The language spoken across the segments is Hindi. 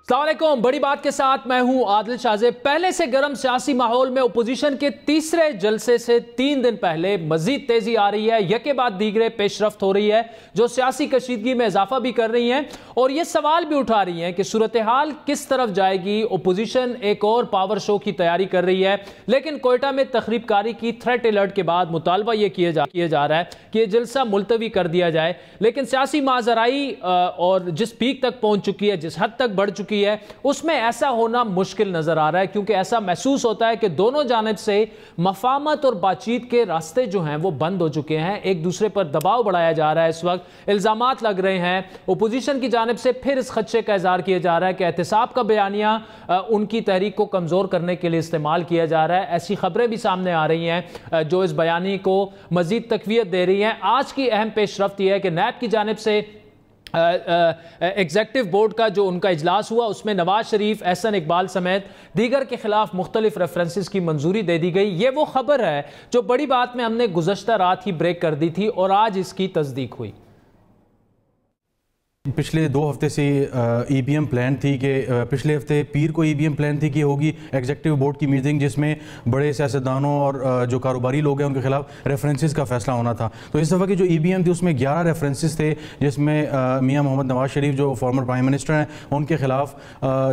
अस्सलाम वालेकुम। बड़ी बात के साथ मैं हूं आदिल शाहज़ेब। पहले से गर्म सियासी माहौल में ओपोजिशन के तीसरे जलसे से 3 दिन पहले मजीद तेजी आ रही है, यके बाद दीगरे पेशरफ्त हो रही है जो सियासी कशीदगी में इजाफा भी कर रही हैं और ये सवाल भी उठा रही हैं कि सूरत हाल किस तरफ जाएगी। ओपोजिशन एक और पावर शो की तैयारी कर रही है, लेकिन कोयटा में तखरीबकारी की थ्रेट अलर्ट के बाद मुतालबा यह किया जा रहा है कि यह जलसा मुलतवी कर दिया जाए। लेकिन सियासी माजराई और जिस पीक तक पहुंच चुकी है, जिस हद तक बढ़ चुकी है, उसमें ऐसा होना मुश्किल नजर आ रहा है, क्योंकि ऐसा महसूस होता है कि दोनों जानिब से मफामत और बातचीत के रास्ते जो हैं वो बंद हो चुके हैं। एक दूसरे पर दबाव बढ़ाया जा रहा है, इस वक्त इल्जामात लग रहे हैं। ओपोजिशन की जानिब से फिर इस खदशे का इजहार किया जा रहा है कि एहतसाब का बयानिया उनकी तहरीक को कमजोर करने के लिए इस्तेमाल किया जा रहा है। ऐसी खबरें भी सामने आ रही हैं जो इस बयानी को मजीद तकवीयत दे रही हैं। आज की अहम पेशरफ्त यह है कि नैब की जानिब से एग्जेक्टिव बोर्ड का जो उनका इजलास हुआ उसमें नवाज शरीफ, एहसन इकबाल समेत दीगर के खिलाफ मुख्तलिफ रेफरेंसेस की मंजूरी दे दी गई। ये वो खबर है जो बड़ी बात में हमने गुज़श्ता रात ही ब्रेक कर दी थी और आज इसकी तस्दीक हुई। पिछले 2 हफ्ते से EBM प्लान थी कि पिछले हफ्ते पीर को EBM प्लान थी कि होगी एग्जेक्टिव बोर्ड की मीटिंग जिसमें बड़े सियासतदानों और जो कारोबारी लोग हैं उनके खिलाफ रेफरेंसेस का फैसला होना था। तो इस दफ़ा की जो EBM थी उसमें 11 रेफरेंसेस थे, जिसमें मियां मोहम्मद नवाज शरीफ जो फॉर्मर प्राइम मिनिस्टर हैं उनके खिलाफ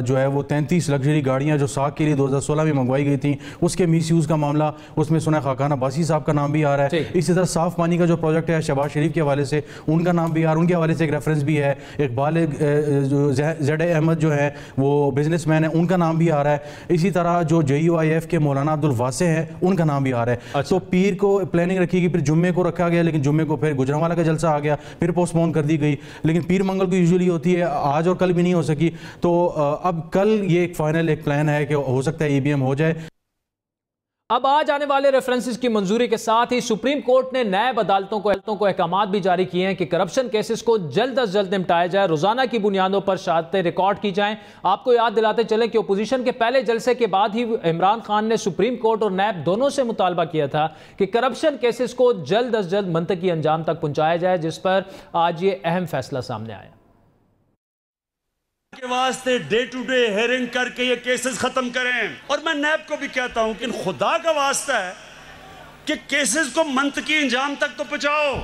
जो है वो 33 लग्जरी गाड़ियाँ जो साख के लिए 2016 में मंगवाई गई थी उसके मिसयूज़ का मामला, उसमें सुना खाकान अब्बासी साहब का नाम भी आ रहा है। इसी तरह साफ पानी का जो प्रोजेक्ट है शहबाज शरीफ के हवाले से उनका नाम भी आ रहा है, उनके हवाले से एक रेफरेंस भी है। इकबाल जो ज़ेड अहमद जो है वो बिजनेसमैन है, उनका नाम भी आ रहा है। इसी तरह जो JUIF के मौलाना अब्दुल वासे हैं उनका नाम भी आ रहा है। अच्छा। तो पीर को प्लानिंग रखी गई, फिर जुम्मे को रखा गया, लेकिन जुम्मे को फिर गुजरांवाला का जलसा आ गया, फिर पोस्टपोन कर दी गई। लेकिन पीर मंगल को यूजुअली होती है, आज और कल भी नहीं हो सकी। तो अब कल ये एक फाइनल एक प्लान है कि हो सकता है EBM हो जाए। अब आ जाने वाले रेफरेंसेस की मंजूरी के साथ ही सुप्रीम कोर्ट ने नायब अदालतों को अहकामात भी जारी किए हैं कि करप्शन केसेस को जल्द अज जल्द निपटाया जाए, रोजाना की बुनियादों पर शहादतें रिकॉर्ड की जाएं। आपको याद दिलाते चले कि ओपोजिशन के पहले जलसे के बाद ही इमरान खान ने सुप्रीम कोर्ट और नायब दोनों से मुतालबा किया था कि करप्शन केसेस को जल्द अज जल्द मंतकी अंजाम तक पहुंचाया जाए, जिस पर आज ये अहम फैसला सामने आया। के वास्ते डे टू डे हेयरिंग करके ये केसेस खत्म करें। और मैं नैब को भी कहता हूं कि खुदा का वास्ता है कि केसेस को मंतकी अंजाम तक तो पहुंचाओ।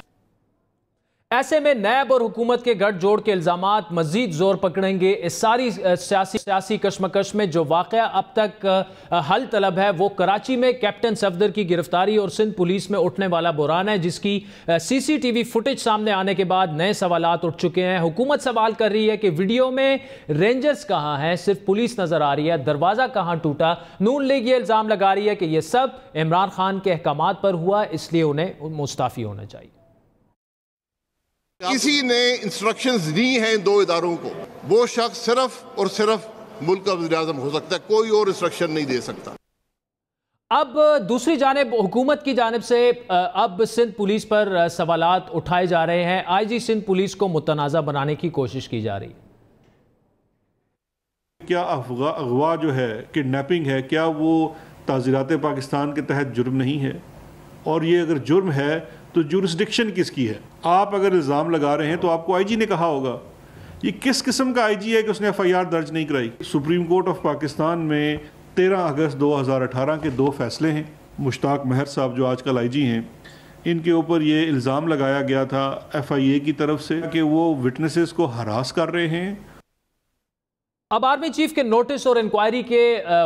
ऐसे में नैब और हुकूमत के गठजोड़ के इल्जामात मजीद जोर पकड़ेंगे। इस सारी सियासी कशमकश में जो वाकया अब तक हल तलब है वो कराची में कैप्टन सफदर की गिरफ्तारी और सिंध पुलिस में उठने वाला बुरान है, जिसकी CCTV फुटेज सामने आने के बाद नए सवालात उठ चुके हैं। हुकूमत सवाल कर रही है कि वीडियो में रेंजर्स कहाँ हैं, सिर्फ पुलिस नजर आ रही है, दरवाजा कहाँ टूटा। नून लीग ये इल्जाम लगा रही है कि यह सब इमरान खान के अहकामात पर हुआ, इसलिए उन्हें मुस्ताफी होना चाहिए। किसी ने इंस्ट्रक्शंस दी हैं 2 इदारों को, वो शख्स सिर्फ और सिर्फ मुल्क का वज़ीर आज़म हो सकता है, कोई और इंस्ट्रक्शन नहीं दे सकता। अब दूसरी जानिब हुकूमत की जानिब से अब सिंध पुलिस पर सवालात उठाए जा रहे हैं। IG सिंध पुलिस को मुतनाज़ा बनाने की कोशिश की जा रही है। क्या अगवा जो है, किडनैपिंग है, क्या वो ताज़ीरात पाकिस्तान के तहत जुर्म नहीं है? और ये अगर जुर्म है तो जुरिस्डिक्शन किसकी है? आप अगर इल्ज़ाम लगा रहे हैं तो आपको IG ने कहा होगा। ये किस किस्म का IG है कि उसने FIR दर्ज नहीं कराई? सुप्रीम कोर्ट ऑफ पाकिस्तान में 13 अगस्त 2018 के 2 फैसले हैं। मुश्ताक महर साहब जो आजकल IG हैं, इनके ऊपर ये इल्ज़ाम लगाया गया था FIA की तरफ से कि वो विटनेसेस को हरास कर रहे हैं। अब आर्मी चीफ के नोटिस और इंक्वायरी के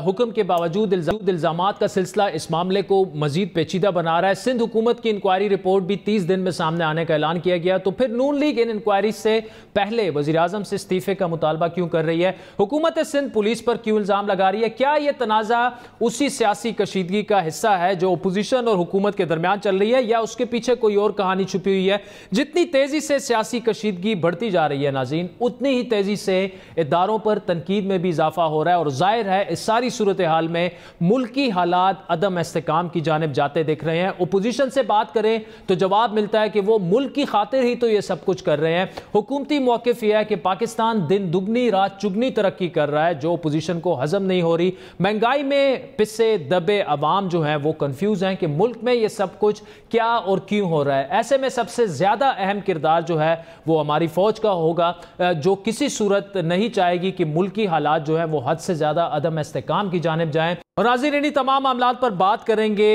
हुक्म के बावजूद इल्जामात का सिलसिला इस मामले को मजीद पेचीदा बना रहा है। सिंध हुकूमत की इंक्वायरी रिपोर्ट भी 30 दिन में सामने आने का ऐलान किया गया, तो फिर नून लीग इन इंक्वायरी से पहले वज़ीर आज़म से इस्तीफे का मुतालबा क्यों कर रही है? हुकूमत सिंध पुलिस पर क्यों इल्ज़ाम लगा रही है? क्या यह तनाज़ा उसी सियासी कशीदगी का हिस्सा है जो अपोजिशन और हुकूमत के दरमियान चल रही है, या उसके पीछे कोई और कहानी छुपी हुई है? जितनी तेज़ी से सियासी कशीदगी बढ़ती जा रही है नाज़रीन, उतनी ही तेज़ी से इदारों पर तनकीद में भी इजाफा हो रहा है और जाहिर है इस सारी सूरत हाल में मुल्की हालात अदम इस्तेकाम की जानिब जाते दिख रहे हैं। ओपोजिशन से बात करें तो जवाब मिलता है कि वो मुल्क की खातिर ही तो ये सब कुछ कर रहे हैं। हुकूमती मौक़िफ़ यह है कि पाकिस्तान दिन दुगनी रात चुगनी तरक्की कर रहा है, जो ओपोजिशन को हजम नहीं हो रही। महंगाई में पिसे दबे अवाम जो हैं वो कंफ्यूज हैं कि मुल्क में ये सब कुछ क्या और क्यों हो रहा है। ऐसे में सबसे ज्यादा अहम किरदार जो है वो हमारी फौज का होगा, जो किसी सूरत नहीं चाहेगी कि मुल्क मुल्की हालात जो है वो हद से ज़्यादा अदम इस्तेकाम की जानिब जाएँ। और नाज़रीन, तमाम मामलात पर बात करेंगे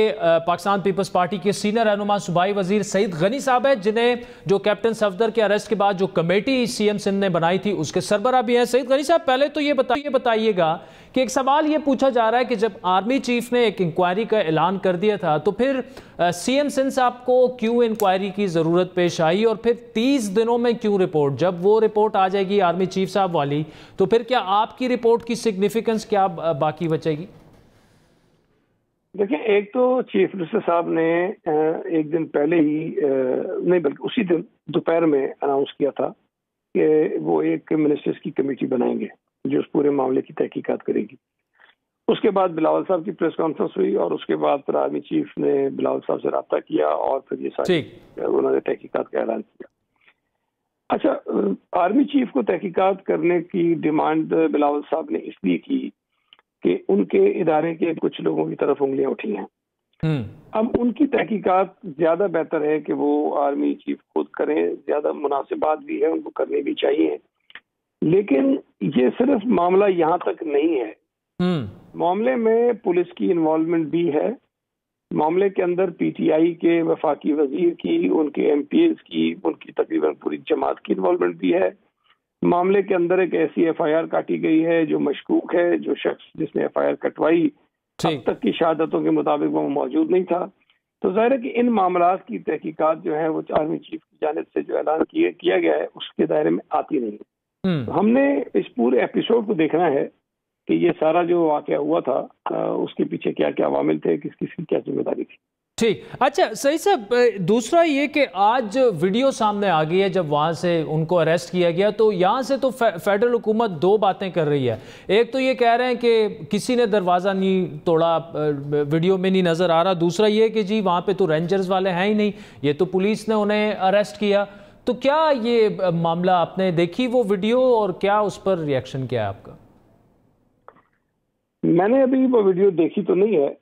पाकिस्तान पीपल्स पार्टी के सीनियर रहनुमा सूबाई वजीर सईद गनी साहब है, जिन्हें जो कैप्टन सफदर के अरेस्ट के बाद जो कमेटी सीएम सिंध ने बनाई थी उसके सरबराह भी हैं। सईद गनी साहब, पहले तो ये बताइएगा कि एक सवाल ये पूछा जा रहा है कि जब आर्मी चीफ ने एक इंक्वायरी का ऐलान कर दिया था तो फिर सीएम सिंध साहब को क्यों इंक्वायरी की ज़रूरत पेश आई, और फिर 30 दिनों में क्यों रिपोर्ट? जब वो रिपोर्ट आ जाएगी आर्मी चीफ साहब वाली, तो फिर क्या आपकी रिपोर्ट की सिग्निफिकेंस क्या बाकी बचेगी? देखिए, एक तो चीफ मिनिस्टर साहब ने एक दिन पहले ही नहीं बल्कि उसी दिन दोपहर में अनाउंस किया था कि वो एक मिनिस्टर्स की कमेटी बनाएंगे जो उस पूरे मामले की तहकीकात करेगी। उसके बाद बिलावल साहब की प्रेस कॉन्फ्रेंस हुई और उसके बाद फिर आर्मी चीफ ने बिलावल साहब से रब्ता किया और फिर ये सारी उन्होंने तहकीकात का ऐलान किया। अच्छा, आर्मी चीफ को तहकीकात करने की डिमांड बिलावल साहब ने इसलिए की कि उनके इदारे के कुछ लोगों की तरफ उंगलियां उठी हैं। अब उनकी तहकीकात ज्यादा बेहतर है कि वो आर्मी चीफ खुद करें, ज्यादा मुनासिब बात भी है, उनको करनी भी चाहिए। लेकिन ये सिर्फ मामला यहाँ तक नहीं है, मामले में पुलिस की इन्वॉल्वमेंट भी है, मामले के अंदर पीटीआई के वफाकी वजीर की, उनके एमपीएस की, उनकी तकरीबन पूरी जमात की इन्वॉल्वमेंट भी है। मामले के अंदर एक ऐसी एफआईआर काटी गई है जो मशकूक है, जो शख्स जिसने एफआईआर कटवाई अब तक की शहादतों के मुताबिक वो मौजूद नहीं था। तो जाहिर है कि इन मामलात की तहकीकात जो है वो आर्मी चीफ की जानिब से जो ऐलान किया गया है उसके दायरे में आती नहीं है। तो हमने इस पूरे एपिसोड को देखना है कि ये सारा जो वाकया हुआ था उसके पीछे क्या क्या अवामिल थे, किस किस की क्या जिम्मेदारी थी। ठीक, अच्छा सही साहब, दूसरा ये कि आज वीडियो सामने आ गई है जब वहाँ से उनको अरेस्ट किया गया, तो यहाँ से तो फेडरल हुकूमत दो बातें कर रही है। एक तो ये कह रहे हैं कि किसी ने दरवाज़ा नहीं तोड़ा, वीडियो में नहीं नज़र आ रहा। दूसरा ये कि जी वहाँ पे तो रेंजर्स वाले हैं ही नहीं, ये तो पुलिस ने उन्हें अरेस्ट किया। तो क्या ये मामला आपने देखी वो वीडियो, और क्या उस पर रिएक्शन क्या है आपका? मैंने अभी वो वीडियो देखी तो नहीं है,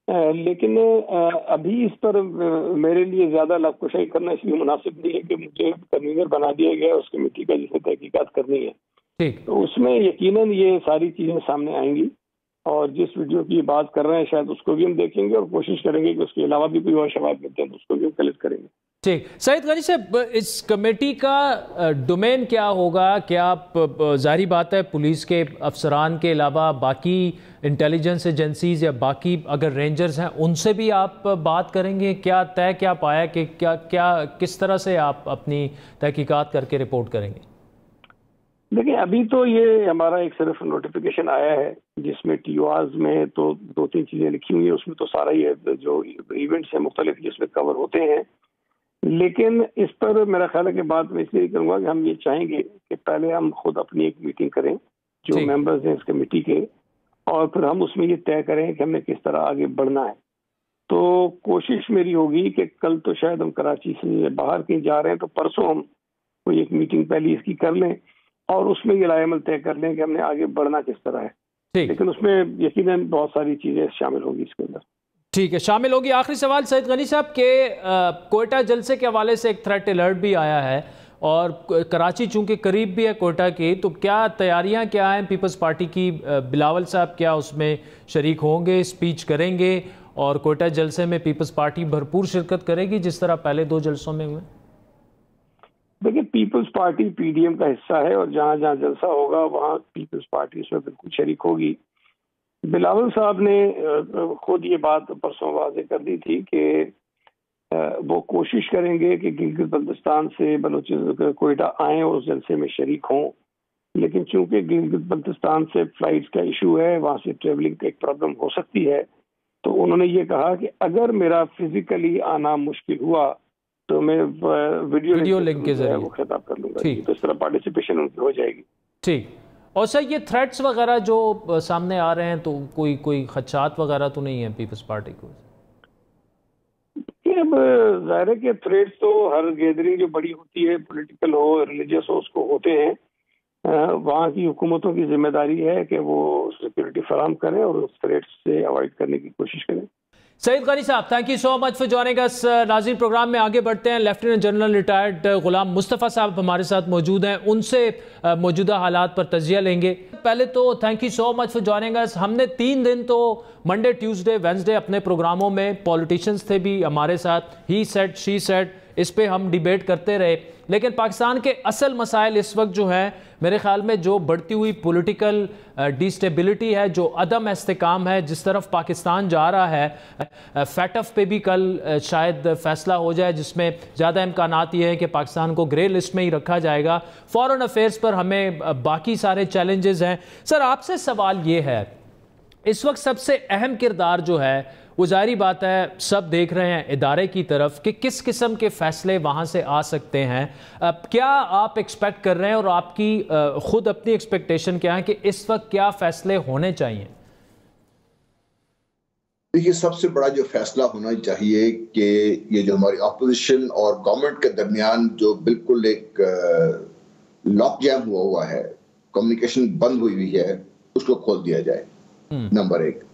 लेकिन अभी इस पर मेरे लिए ज्यादा लफकुशाई करना इसलिए मुनासिब नहीं है कि मुझे कन्वीनर बना दिया गया उस कमेटी का जिसे तहकीकात करनी है। ठीक, तो उसमें यकीनन ये सारी चीजें सामने आएंगी और जिस वीडियो की बात कर रहे हैं शायद उसको भी हम देखेंगे और कोशिश करेंगे कि उसके अलावा भी कोई और शवाहद मिलते हैं तो उसको भी हम कलेक्ट करेंगे। ठीक, सईद गनी साहब, इस कमेटी का डोमेन क्या होगा? क्या आप जाहिर बात है पुलिस के अफसरान के अलावा बाकी इंटेलिजेंस एजेंसीज या बाकी अगर रेंजर्स हैं उनसे भी आप बात करेंगे? क्या तय क्या पाया कि क्या किस तरह से आप अपनी तहकीकात करके रिपोर्ट करेंगे? देखिए, अभी तो ये हमारा एक सिर्फ नोटिफिकेशन आया है जिसमें टीओआर्स में तो 2-3 चीजें लिखी हुई है, उसमें तो सारा ये जो इवेंट्स है मुख्तलिफ जिसमें कवर होते हैं। लेकिन इस पर मेरा ख्याल है कि बात मैं इसलिए करूंगा कि हम ये चाहेंगे कि पहले हम खुद अपनी एक मीटिंग करें जो मेंबर्स हैं इस कमेटी के, और फिर हम उसमें ये तय करें कि हमें किस तरह आगे बढ़ना है। तो कोशिश मेरी होगी कि कल तो शायद हम कराची से बाहर कहीं जा रहे हैं, तो परसों हम कोई एक मीटिंग पहले इसकी कर लें और उसमें ये रायमल तय कर लें कि हमने आगे बढ़ना किस तरह है। लेकिन उसमें यकीनन बहुत सारी चीजें शामिल होंगी इसके अंदर। ठीक है, शामिल होगी। आखिरी सवाल सईद गनी साहब के कोयटा जलसे के हवाले से एक थ्रेट अलर्ट भी आया है और कराची चूंकि करीब भी है कोयटा की, तो क्या तैयारियां क्या हैं पीपल्स पार्टी की? बिलावल साहब क्या उसमें शरीक होंगे, स्पीच करेंगे, और कोयटा जलसे में पीपल्स पार्टी भरपूर शिरकत करेगी जिस तरह पहले 2 जलसों में हुए? देखिए, पीपल्स पार्टी पीडीएम का हिस्सा है और जहां जहां जलसा होगा वहां पीपल्स पार्टी इसमें बिल्कुल शरीक होगी। बिलावल साहब ने खुद ये बात परसों वाज़े कर दी थी कि वो कोशिश करेंगे कि गिलगित बल्तिस्तान से बलूचिस्तान कोयटा आएँ और उस जलसे में शरीक हों, लेकिन चूंकि गिलगित बल्तिस्तान से फ्लाइट्स का इशू है, वहाँ से ट्रेवलिंग का एक प्रॉब्लम हो सकती है, तो उन्होंने ये कहा कि अगर मेरा फिजिकली आना मुश्किल हुआ तो मैं वीडियो लिंक के जरिए वो खिताब कर लूंगा। तो इस तरह पार्टिसिपेशन उनकी हो जाएगी। ठीक, और सर ये थ्रेट्स वगैरह जो सामने आ रहे हैं तो कोई खदशात वगैरह तो नहीं है पीपल्स पार्टी को? अब जाहिर है कि थ्रेट्स तो हर गैदरिंग जो बड़ी होती है, पॉलिटिकल हो रिलीजियस हो, उसको होते हैं। वहाँ की हुकूमतों की जिम्मेदारी है कि वो सिक्योरिटी फराहम करें और उस थ्रेट्स से अवॉइड करने की कोशिश करें। सईद गनी साहब, thank you so much for joining अस। नाज़रीन, प्रोग्राम में आगे बढ़ते हैं। Lieutenant general retired Ghulam Mustafa साहब हमारे साथ मौजूद हैं, उनसे मौजूदा हालात पर तजिया लेंगे। पहले तो thank you so much for joining अस। हमने 3 दिन तो मंडे, ट्यूसडे, वेंसडे अपने प्रोग्रामों में पॉलिटिशियंस थे भी हमारे साथ, ही सेड शी सेड, इस पे हम डिबेट करते रहे। लेकिन पाकिस्तान के असल मसाइल इस वक्त जो है, मेरे ख्याल में जो बढ़ती हुई पॉलिटिकल डिस्टेबिलिटी है, जो अदम इस्तेकाम है, जिस तरफ पाकिस्तान जा रहा है, फैटफ पे भी कल शायद फैसला हो जाए जिसमें ज़्यादा इम्कानात ये है कि पाकिस्तान को ग्रे लिस्ट में ही रखा जाएगा। फॉरेन अफेयर्स पर हमें बाकी सारे चैलेंजेस हैं। सर, आपसे सवाल ये है, इस वक्त सबसे अहम किरदार जो है वो जाहिर बात है सब देख रहे हैं इदारे की तरफ कि किस किस्म के फैसले वहाँ से आ सकते हैं। क्या आप एक्सपेक्ट कर रहे हैं और आपकी खुद अपनी एक्सपेक्टेशन क्या है कि इस वक्त क्या फैसले होने चाहिए? देखिए, सबसे बड़ा जो फैसला होना चाहिए कि ये जो हमारी अपोजिशन और गवर्नमेंट के दरमियान जो बिल्कुल एक लॉक जैम हुआ है, कम्युनिकेशन बंद हुई है, उसको खोल दिया जाए, नंबर 1।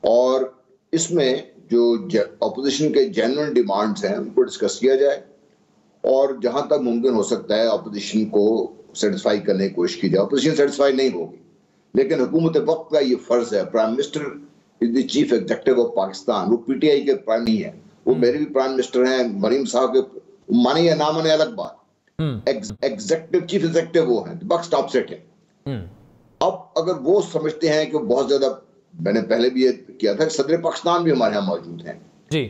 और इसमें जो अपोजिशन के जेन्युइन डिमांड्स हैं उनको डिस्कस किया जाए और जहां तक मुमकिन हो सकता है अपोजिशन को सेटिस्फाई करने की कोशिश की जाए। अपोजिशन सेटिस्फाई नहीं होगी, लेकिन हुकूमत वक्त का ये फर्ज है। Prime minister is the chief executive of Pakistan, वो पीटीआई के प्राइम नहीं है, वो मेरे भी प्राइम मिनिस्टर हैं, मरीम साहब के माने या ना माने अलग बात, एग्जीक्यूटिव चीफ एग्जीक्यूटिव वो है, बक स्टॉप सेट है। अब अगर वो समझते हैं कि बहुत ज्यादा, मैंने पहले भी ये किया था, सदर पाकिस्तान भी हमारे यहाँ मौजूद हैं जी,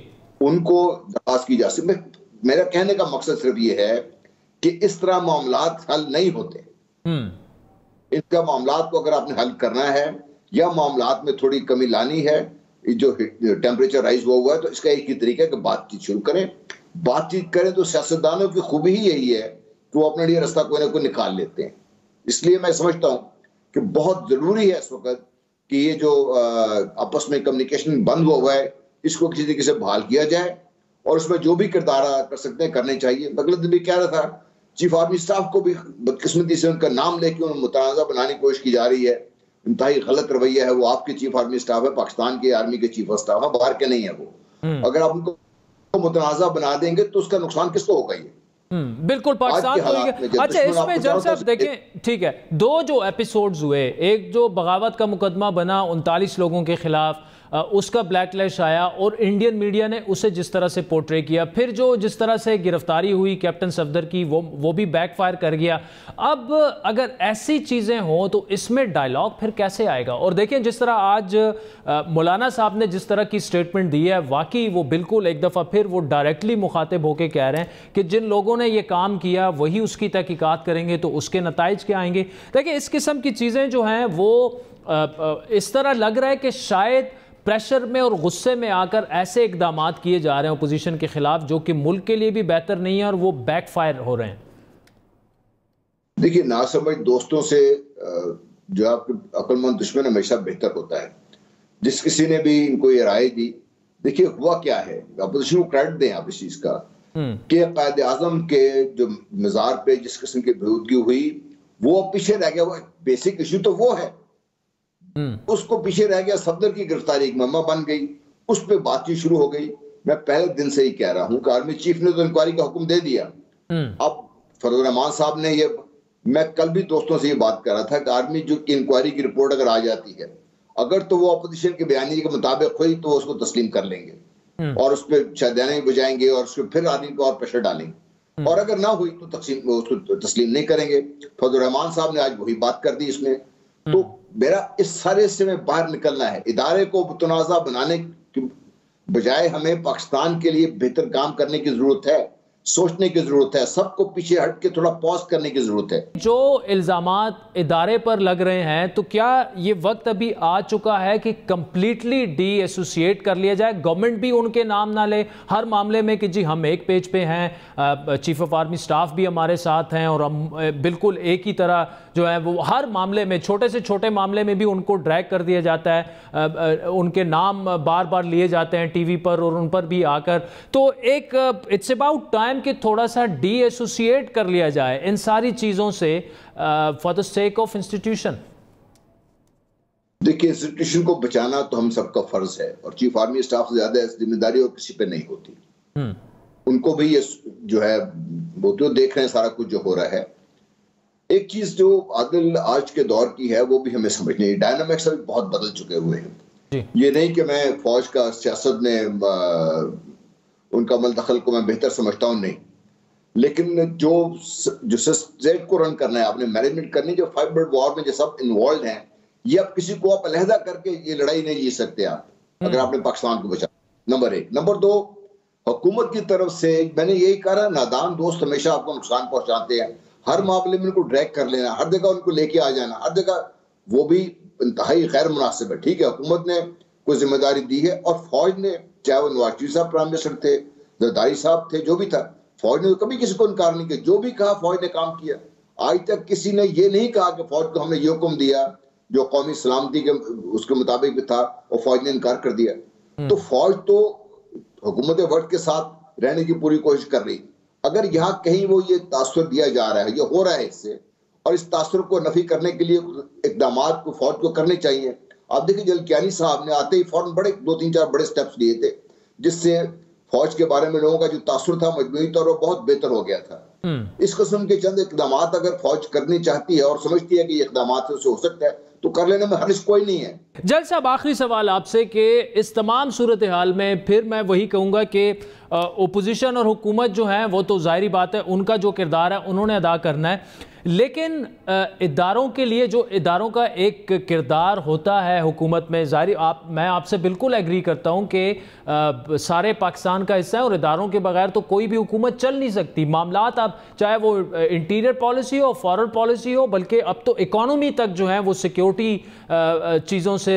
उनको दरखास्त की जा सकती। मेरा कहने का मकसद सिर्फ ये है कि इस तरह मामलात हल नहीं होते। इनका मामलात को अगर आपने हल करना है या मामलात में थोड़ी कमी लानी है, जो टेम्परेचर राइज हुआ है, तो इसका एक ही तरीका है कि बातचीत शुरू करें। बातचीत करें तो सियासतदानों की खूबी ही यही है कि वो अपने लिए रास्ता कोई ना कोई निकाल लेते हैं। इसलिए मैं समझता हूं कि बहुत जरूरी है इस वक्त कि ये जो आपस में कम्युनिकेशन बंद हुआ है, इसको किसी तरीके से बहाल किया जाए और उसमें जो भी किरदार कर सकते हैं करने चाहिए। अगले दिन भी कह रहा था, चीफ आर्मी स्टाफ को भी बदकिस्मती से उनका नाम लेके उन्हें मुतनाज़ा बनाने की कोशिश की जा रही है। इंतहाई गलत रवैया है। वो आपके चीफ आर्मी स्टाफ है, पाकिस्तान के आर्मी के चीफ ऑफ स्टाफ है, बाहर के नहीं है वो। अगर आप उनको मुतनाज़ा बना देंगे तो उसका नुकसान किसको होगा? ये बिल्कुल पाकिस्तान को। अच्छा, इसमें जज साहब देखें, ठीक है, 2 जो एपिसोड्स हुए, एक जो बगावत का मुकदमा बना 39 लोगों के खिलाफ, उसका ब्लैकलिस्ट आया और इंडियन मीडिया ने उसे जिस तरह से पोर्ट्रे किया, फिर जो जिस तरह से गिरफ्तारी हुई कैप्टन सफदर की, वो भी बैकफायर कर गया। अब अगर ऐसी चीज़ें हों तो इसमें डायलॉग फिर कैसे आएगा? और देखें, जिस तरह आज मौलाना साहब ने जिस तरह की स्टेटमेंट दी है, वाकई वो बिल्कुल एक दफ़ा फिर वो डायरेक्टली मुखातिब होकर कह रहे हैं कि जिन लोगों ने ये काम किया वही उसकी तहकीकात करेंगे तो उसके नताइज क्या आएंगे। देखिए, इस किस्म की चीज़ें जो हैं वो इस तरह लग रहा है कि शायद प्रेशर में और गुस्से में आकर ऐसे इकदामात किए जा रहे हैं अपोजिशन के खिलाफ जो कि मुल्क के लिए भी बेहतर नहीं है और वो बैकफायर हो रहे हैं। देखिए, नासमझ दोस्तों से जो आपके अक्लमंद दुश्मन हमेशा बेहतर होता है। जिस किसी ने भी इनको ये राय दी, देखिए हुआ क्या है, अपोजिशन को क्रेडिट दें आप इस चीज का कि कायद आजम के जो मज़ार पे जिस किस्म की बेहूदगी हुई वो पीछे रह गया। वो बेसिक इशू तो वो है, उसको पीछे रह गया। सफदर की गिरफ्तारी एक मम्मा बन गई, उस पर बातचीत शुरू हो गई। मैं पहले दिन से ही कह रहा हूं कि आर्मी चीफ ने तो इंक्वायरी का हुक्म दे दिया। अब फजल रहमान साहब ने ये, मैं कल भी दोस्तों से ये बात कर रहा था कि आर्मी जो की इंक्वायरी की रिपोर्ट अगर आ जाती है, अगर तो वो अपोजिशन के बयानी के मुताबिक हुई तो उसको तस्लीम कर लेंगे और उस पर शायदाने बजाएंगे और उसको फिर आर्मी को और प्रेशर डालेंगे, और अगर ना हुई तो उसको तस्लीम नहीं करेंगे। फजल रहमान साहब ने आज वही बात कर दी इसमें। तो मेरा इस सारे से में बाहर निकलना है। इदारे को मुतनाज़ा बनाने की बजाय हमें पाकिस्तान के लिए बेहतर काम करने की जरूरत है, सोचने की जरूरत है, सबको पीछे हट के थोड़ा पॉज करने की जरूरत है। जो इल्जामात इदारे पर लग रहे हैं, तो क्या ये वक्त अभी आ चुका है कि कंप्लीटली डी एसोसिएट कर लिया जाए, गवर्नमेंट भी उनके नाम ना ले हर मामले में कि जी हम एक पेज पे हैं, चीफ ऑफ आर्मी स्टाफ भी हमारे साथ हैं और हम बिल्कुल एक ही तरह जो है वो हर मामले में, छोटे से छोटे मामले में भी उनको ड्रैग कर दिया जाता है, उनके नाम बार बार लिए जाते हैं टीवी पर और उन पर भी आकर। तो एक इट्स अबाउट टाइम कि थोड़ा सा डी एसोसिएट कर लिया जाए इन सारी चीजों से for the sake of institution. देखिए, इंस्टीट्यूशन को बचाना तो हम सबका फर्ज है, और चीफ आर्मी स्टाफ से ज्यादा जिम्मेदारी और किसी पे नहीं होती। उनको भी ये जो है वो तो देख रहे हैं सारा कुछ जो हो रहा है। एक चीज जो आदिल आज के दौर की है वो भी हमें समझनी है, डायनामिक्स अभी बहुत बदल चुके हुए हैं। ये नहीं कि मैं फौज का सियासत ने उनका मलदखल को मैं बेहतर समझता हूं, नहीं, लेकिन जो स्टेट को रन करना है, आपने मैनेजमेंट करनी, जो 5 वर्ल्ड वॉर में जो सब इन्वॉल्व हैं, ये अब किसी को आप अलहदा करके ये लड़ाई नहीं जीत सकते आप, अगर आपने पाकिस्तान को बचा। नंबर 1। नंबर 2, हुकूमत की तरफ से मैंने यही कहा, नादान दोस्त हमेशा आपको नुकसान पहुंचाते हैं। हर मामले में उनको ड्रैग कर लेना, हर जगह उनको लेके आ जाना, हर जगह, वो भी इंतहाई गैर मुनासिब है। ठीक है, हुकूमत ने कोई जिम्मेदारी दी है, और फौज ने, चाहे वो नवाज शरीफ साहब प्राइम मिनिस्टर थे, जरदारी साहब थे, जो भी था, फौज ने तो कभी किसी को इनकार नहीं किया। जो भी कहा फौज ने काम किया। आज तक किसी ने ये नहीं कहा कि फौज को हमने ये हुक्म दिया जो कौमी सलामती के उसके मुताबिक भी था और फौज ने इनकार कर दिया। तो फौज तो हुकूमत वक्त के साथ रहने की पूरी कोशिश कर रही। अगर यहाँ कहीं वो ये तासुर दिया जा रहा है, ये हो रहा है इससे, और इस तासुर को नफी करने के लिए इकदाम को फौज को करने चाहिए। आप देखिए, जलकियानी साहब ने आते ही फौरन बड़े 2-3-4 बड़े स्टेप्स लिए थे, जिससे फौज के बारे में लोगों का जो तासुर था मजबूरी तौर पर बहुत बेहतर हो गया था। इस किस्म के चंद इकदाम अगर फौज करनी चाहती है और समझती है कि ये इकदाम से हो सकता है, तो कर लेने में हर्ज कोई नहीं है। जल साहब, आखिरी सवाल आपसे कि इस तमाम सूरत हाल में फिर मैं वही कहूँगा कि ओपोजिशन और हुकूमत जो है वो तो जाहिर बात है उनका जो किरदार है उन्होंने अदा करना है, लेकिन इदारों के लिए जो इदारों का एक किरदार होता है हुकूमत में, जाहिर मैं आपसे बिल्कुल एग्री करता हूँ कि सारे पाकिस्तान का हिस्सा है और इदारों के बगैर तो कोई भी हुकूमत चल नहीं सकती। मामलात आप चाहे वो इंटीरियर पॉलिसी हो, फॉरेन पॉलिसी हो, बल्कि अब तो इकॉनमी तक जो है वो सिक्योरिटी चीज़ों से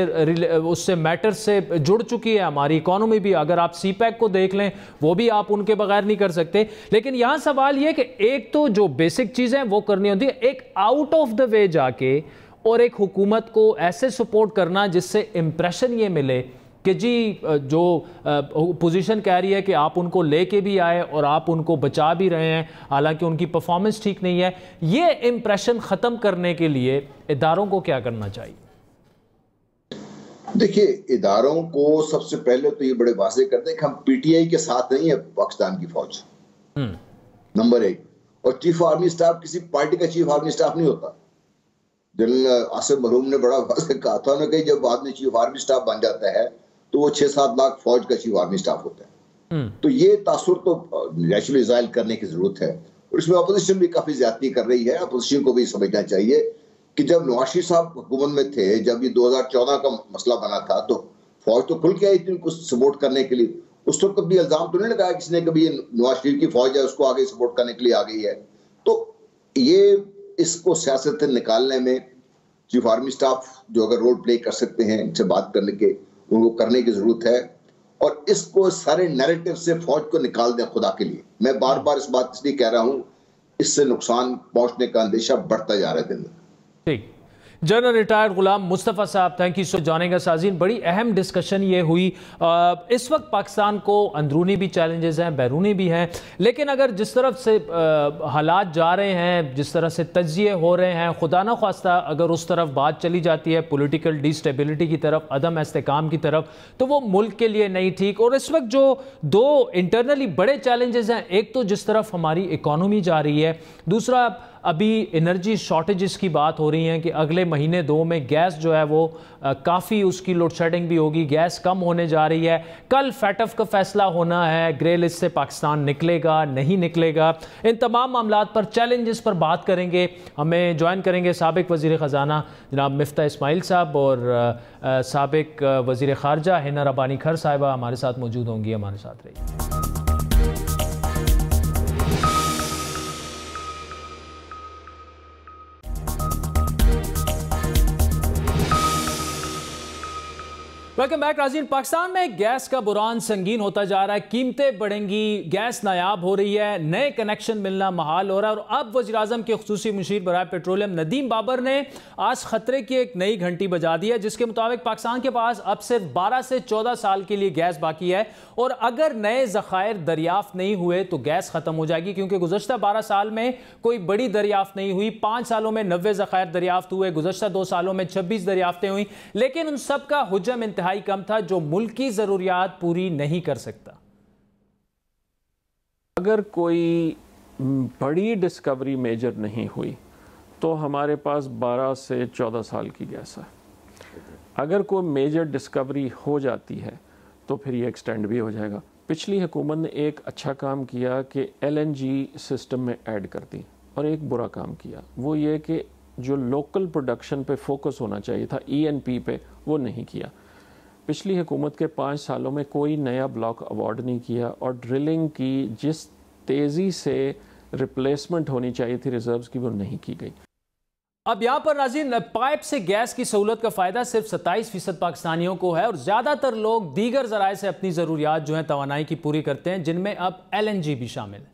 उससे मैटर से जुड़ चुकी है हमारी इकॉनमी भी। अगर आप CPEC को देख लें, वो भी आप उनके बगैर नहीं कर सकते। लेकिन यहाँ सवाल ये कि एक तो जो बेसिक चीज़ें वो करनी होती है, एक आउट ऑफ द वे जाके और एक हुकूमत को ऐसे सपोर्ट करना जिससे इंप्रेशन ये मिले कि जी जो पोजीशन कह रही है कि आप उनको लेके भी आए और आप उनको बचा भी रहे हैं, हालांकि उनकी परफॉर्मेंस ठीक नहीं है। ये इंप्रेशन ख़त्म करने के लिए इदारों को क्या करना चाहिए? देखिए, इदारों को सबसे पहले तो ये बड़े वाज़ेह करते हैं कि हम PTI के साथ नहीं है पाकिस्तान की फौज, नंबर 1। और चीफ आर्मी स्टाफ किसी पार्टी का चीफ आर्मी स्टाफ नहीं होता। जनरल आसिम मरहूम ने बड़ा वाज़ेह कहा था, उन्होंने कहा जब आदमी चीफ आर्मी स्टाफ बन जाता है तो वो 6-7 लाख फौज का चीफ आर्मी स्टाफ होता है। तो ये तासुर तो नेचुरली ज़ाहिर करने की जरूरत है, और इसमें अपोजिशन भी काफी ज्यादती कर रही है। अपोजिशन को भी समझना चाहिए कि जब नवाज शरीफ साहब हुकूमत में थे, जब ये 2014 का मसला बना था, तो फौज तो खुल के आई थी उनको सपोर्ट करने के लिए। उस वक्त कभी इल्जाम तो नहीं लगाया किसी ने कभी नवाज शरीफ की फौज है उसको आगे सपोर्ट करने के लिए आ गई है। तो ये इसको सियासत से निकालने में चीफ आर्मी स्टाफ जो अगर रोल प्ले कर सकते हैं, इनसे बात करने के उनको करने की जरूरत है, और इसको सारे नैरेटिव से फौज को निकाल दें खुदा के लिए। मैं बार बार इस बात इसलिए कह रहा हूं, इससे नुकसान पहुंचने का अंदेशा बढ़ता जा रहा है दिन। ठीक, जनरल रिटायर्ड गुलाम मुस्तफ़ा साहब, thank you so joining us. साज़ीन, बड़ी अहम डिस्कशन ये हुई। इस वक्त पाकिस्तान को अंदरूनी भी चैलेंजेस हैं, बैरूनी भी हैं, लेकिन अगर जिस तरफ से हालात जा रहे हैं, जिस तरह से तज्जिए हो रहे हैं, खुदा न ख्वास्ता अगर उस तरफ बात चली जाती है पॉलिटिकल डिस्टेबिलिटी की तरफ, अदम इस्तेकाम की तरफ, तो वो मुल्क के लिए नहीं ठीक। और इस वक्त जो दो इंटरनली बड़े चैलेंजेस हैं, एक तो जिस तरफ हमारी इकॉनमी जा रही है, दूसरा अभी एनर्जी शॉर्टेजेस की बात हो रही है कि अगले महीने 2 में गैस जो है वो काफ़ी उसकी लोड शेडिंग भी होगी, गैस कम होने जा रही है। कल फैटफ का फैसला होना है, ग्रे लिस्ट से पाकिस्तान निकलेगा नहीं निकलेगा। इन तमाम मामलात पर, चैलेंजेस पर बात करेंगे। हमें ज्वाइन करेंगे साबिक वज़ीर ख़ज़ाना जनाब मिफ्ता इस्माइल साहब और साबिक वज़ीर ख़ारजा हिना रब्बानी खर साहिबा हमारे साथ मौजूद होंगी। हमारे साथ रहिए। वेलकम बैक नाज़रीन। पाकिस्तान में गैस का बुरान संगीन होता जा रहा है, कीमतें बढ़ेंगी, गैस नायाब हो रही है, नए कनेक्शन मिलना महाल हो रहा है। और अब वज़ीर-ए-आज़म के खुसूसी मुशीर बराए पेट्रोलियम नदीम बाबर ने आज खतरे की एक नई घंटी बजा दी है, जिसके मुताबिक पाकिस्तान के पास अब सिर्फ 12 से 14 साल के लिए गैस बाकी है और अगर नए ज़खायर दरियाफ्त नहीं हुए तो गैस ख़त्म हो जाएगी, क्योंकि गुज़श्ता 12 साल में कोई बड़ी दरियाफ्त नहीं हुई। 5 सालों में 90 ज़खायर दरियाफ्त हुए, गुज़श्ता 2 सालों में 26 दरियाफ्तें हुई, लेकिन उन सब का हुज्जम इंतहाई कम था जो मुल्क की जरूरियात पूरी नहीं कर सकता। अगर कोई बड़ी डिस्कवरी मेजर नहीं हुई तो हमारे पास 12 से 14 साल की गैस है। अगर कोई मेजर डिस्कवरी हो जाती है तो फिर ये एक्सटेंड भी हो जाएगा। पिछली हुकूमत ने एक अच्छा काम किया कि LNG सिस्टम में ऐड कर दी, और एक बुरा काम किया वो ये कि जो लोकल प्रोडक्शन पे फोकस होना चाहिए था ENP पे, वो नहीं किया। पिछली हुकूमत के 5 सालों में कोई नया ब्लॉक अवार्ड नहीं किया और ड्रिलिंग की जिस तेज़ी से रिप्लेसमेंट होनी चाहिए थी रिजर्व्स की, वो नहीं की गई। अब यहाँ पर नाज़रीन, पाइप से गैस की सहूलत का फ़ायदा सिर्फ 27% पाकिस्तानियों को है और ज़्यादातर लोग दीगर ज़राए से अपनी ज़रूरियात जो है तवानाई की पूरी करते हैं, जिनमें अब LNG भी शामिल है।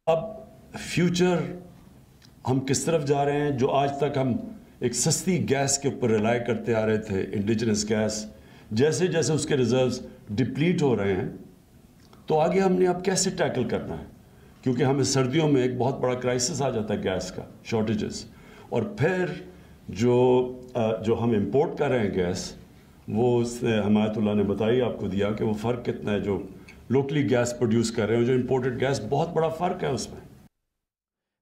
अब फ्यूचर हम किस तरफ जा रहे हैं? जो आज तक हम एक सस्ती गैस के ऊपर रिलाई करते आ रहे थे, इंडिजिनस गैस, जैसे जैसे उसके रिजर्व्स डिप्लीट हो रहे हैं, तो आगे हमने अब कैसे टैकल करना है? क्योंकि हमें सर्दियों में एक बहुत बड़ा क्राइसिस आ जाता है गैस का, शॉर्टेजेस, और फिर जो हम इंपोर्ट कर रहे हैं गैस, वो हमायतुल्लाह ने बताई आपको दिया कि वो फ़र्क कितना है जो लोकली गैस प्रोड्यूस कर रहे हैं, जो इंपोर्टेड गैस, बहुत बड़ा फ़र्क है उसमें।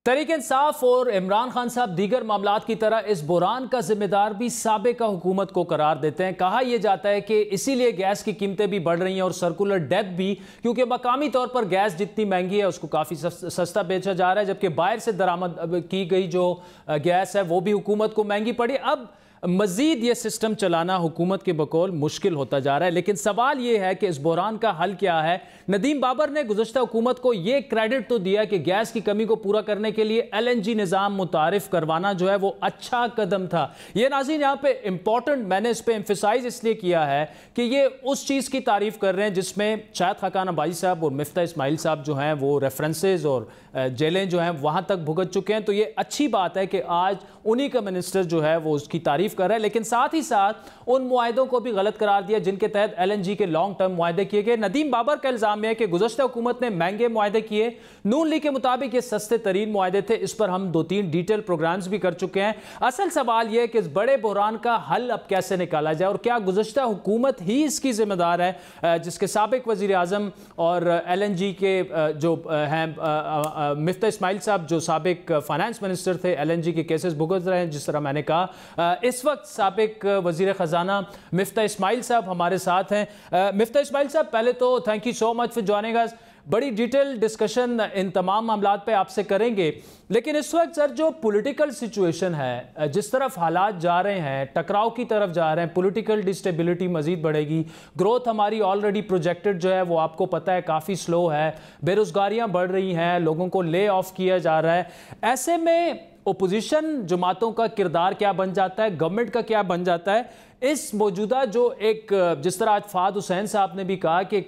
तहरीक इंसाफ और इमरान खान साहब दीगर मामलात की तरह इस बुरान का जिम्मेदार भी साबिका हुकूमत को करार देते हैं। कहा यह जाता है कि इसीलिए गैस की कीमतें भी बढ़ रही हैं और सर्कुलर डेथ भी, क्योंकि मकामी तौर पर गैस जितनी महंगी है उसको काफ़ी सस्ता बेचा जा रहा है, जबकि बाहर से दरामद की गई जो गैस है वो भी हुकूमत को महंगी पड़ी। अब मजीद ये सिस्टम चलाना हुकूमत के बकौल मुश्किल होता जा रहा है, लेकिन सवाल ये है कि इस बहरान का हल क्या है। नदीम बाबर ने गुज़श्ता हुकूमत को ये क्रेडिट तो दिया कि गैस की कमी को पूरा करने के लिए LNG निज़ाम मुतारिफ करवाना जो है वो अच्छा कदम था। ये नाज़रीन यहाँ पे इंपॉर्टेंट, मैंने इस पर एम्फेसाइज इसलिए किया है कि ये उस चीज़ की तारीफ कर रहे हैं जिसमें शाहिद खाकान अब्बासी साहब और मिफ्ता इस्माइल साहब जो हैं वो रेफरेंसेज और जेलें जो हैं वहाँ तक भुगत चुके हैं। तो ये अच्छी बात है कि आज उन्हीं का मिनिस्टर जो है वो उसकी तारीफ कर रहा है, लेकिन साथ ही साथ उन मुआहदों को भी गलत करार दिया जिनके तहत LNG के लॉन्ग टर्म मुआहदे किए गए। नदीम बाबर का इल्जाम है कि गुज़श्ता हुकूमत ने महंगे मुआहदे किए, नून लीग के मुताबिक ये सस्ते तरीन मुआहदे थे। इस पर हम 2-3 डिटेल प्रोग्राम्स भी कर चुके हैं। असल सवाल यह है कि इस बड़े बहरान का हल अब कैसे निकाला जाए और क्या गुज़श्ता हुकूमत ही इसकी जिम्मेदार है, जिसके साबिक वज़ीर आज़म और LNG के जो हैं मिफ्ता इस्माइल साहब जो साबिक फाइनेंस मिनिस्टर थे, LNG के केसेस भुगत रहे हैं। जिस तरह मैंने कहा, इस वक्त साबिक वज़ीर ख़जाना मिफ्ता इस्माइल साहब हमारे साथ हैं। मिफ्ता इस्माइल साहब, पहले तो thank you so much for joining अस। बड़ी डिटेल डिस्कशन इन तमाम मामलात पे आपसे करेंगे, लेकिन इस वक्त सर जो पॉलिटिकल सिचुएशन है, जिस तरफ हालात जा रहे हैं, टकराव की तरफ जा रहे हैं, पॉलिटिकल डिस्टेबिलिटी मजीद बढ़ेगी, ग्रोथ हमारी ऑलरेडी प्रोजेक्टेड जो है वो आपको पता है काफ़ी स्लो है, बेरोज़गारियाँ बढ़ रही हैं, लोगों को ले ऑफ किया जा रहा है। ऐसे में ओपोजिशन जमातों का किरदार क्या बन जाता है, गवर्नमेंट का क्या बन जाता है इस मौजूदा जो एक, जिस तरह आज फाद हुसैन साहब ने भी कहा कि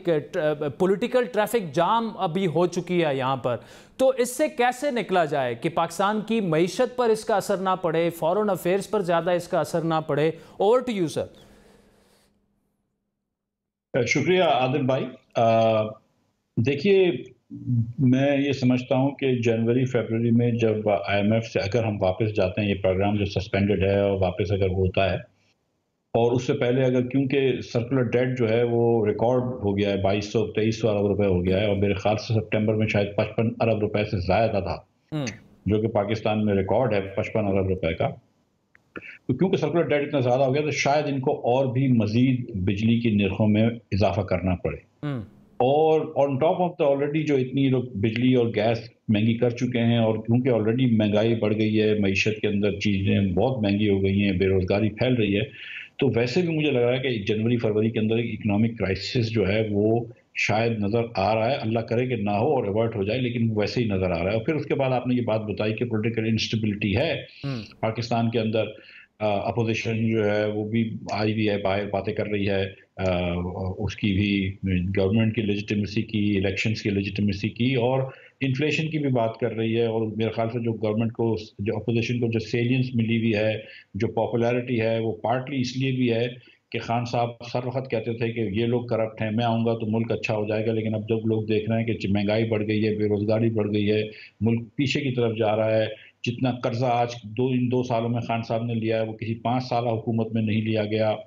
पॉलिटिकल ट्रैफिक जाम अभी हो चुकी है यहाँ पर, तो इससे कैसे निकला जाए कि पाकिस्तान की मईशत पर इसका असर ना पड़े, फॉरेन अफेयर्स पर ज़्यादा इसका असर ना पड़े। Over to you sir. शुक्रिया आदिल भाई। देखिए, मैं ये समझता हूँ कि जनवरी-फरवरी में जब IMF से अगर हम वापस जाते हैं, ये प्रोग्राम जो सस्पेंडेड है और वापस अगर होता है, और उससे पहले अगर, क्योंकि सर्कुलर डेट जो है वो रिकॉर्ड हो गया है, 2200-2300 अरब रुपए हो गया है, और मेरे ख्याल से सितंबर में शायद 55 अरब रुपए से ज़्यादा था, जो कि पाकिस्तान में रिकॉर्ड है 55 अरब रुपए का। तो क्योंकि सर्कुलर डेट इतना ज़्यादा हो गया तो शायद इनको और भी मज़ीद बिजली की निर्खों में इजाफा करना पड़े, और on top of the already जो इतनी लोग बिजली और गैस महंगी कर चुके हैं, और क्योंकि ऑलरेडी महंगाई बढ़ गई है, मईशत के अंदर चीज़ें बहुत महंगी हो गई हैं, बेरोज़गारी फैल रही है, तो वैसे भी मुझे लग रहा है कि जनवरी-फरवरी के अंदर इकोनॉमिक क्राइसिस जो है वो शायद नज़र आ रहा है। अल्लाह करे कि ना हो और अवॉइड हो जाए, लेकिन वैसे ही नज़र आ रहा है। और फिर उसके बाद आपने ये बात बताई कि पॉलिटिकल इंस्टेबिलिटी है पाकिस्तान के अंदर, अपोजिशन जो है वो भी आई हुई है, बाहर बातें कर रही है उसकी भी, गवर्नमेंट की लेजिटिमेसी की, इलेक्शंस की लेजिटिमेसी की, और इन्फ्लेशन की भी बात कर रही है। और मेरे ख्याल से जो गवर्नमेंट को, जो अपोजिशन को जो सेलियंस मिली हुई है, जो पॉपुलैरिटी है, वो पार्टली इसलिए भी है कि खान साहब हर वक्त कहते थे कि ये लोग करप्ट हैं, मैं आऊँगा तो मुल्क अच्छा हो जाएगा। लेकिन अब जब लोग देख रहे हैं कि महंगाई बढ़ गई है, बेरोज़गारी बढ़ गई है, मुल्क पीछे की तरफ जा रहा है, जितना कर्जा आज इन 2 सालों में खान साहब ने लिया है वो किसी 5 साल हुकूमत में नहीं लिया गया।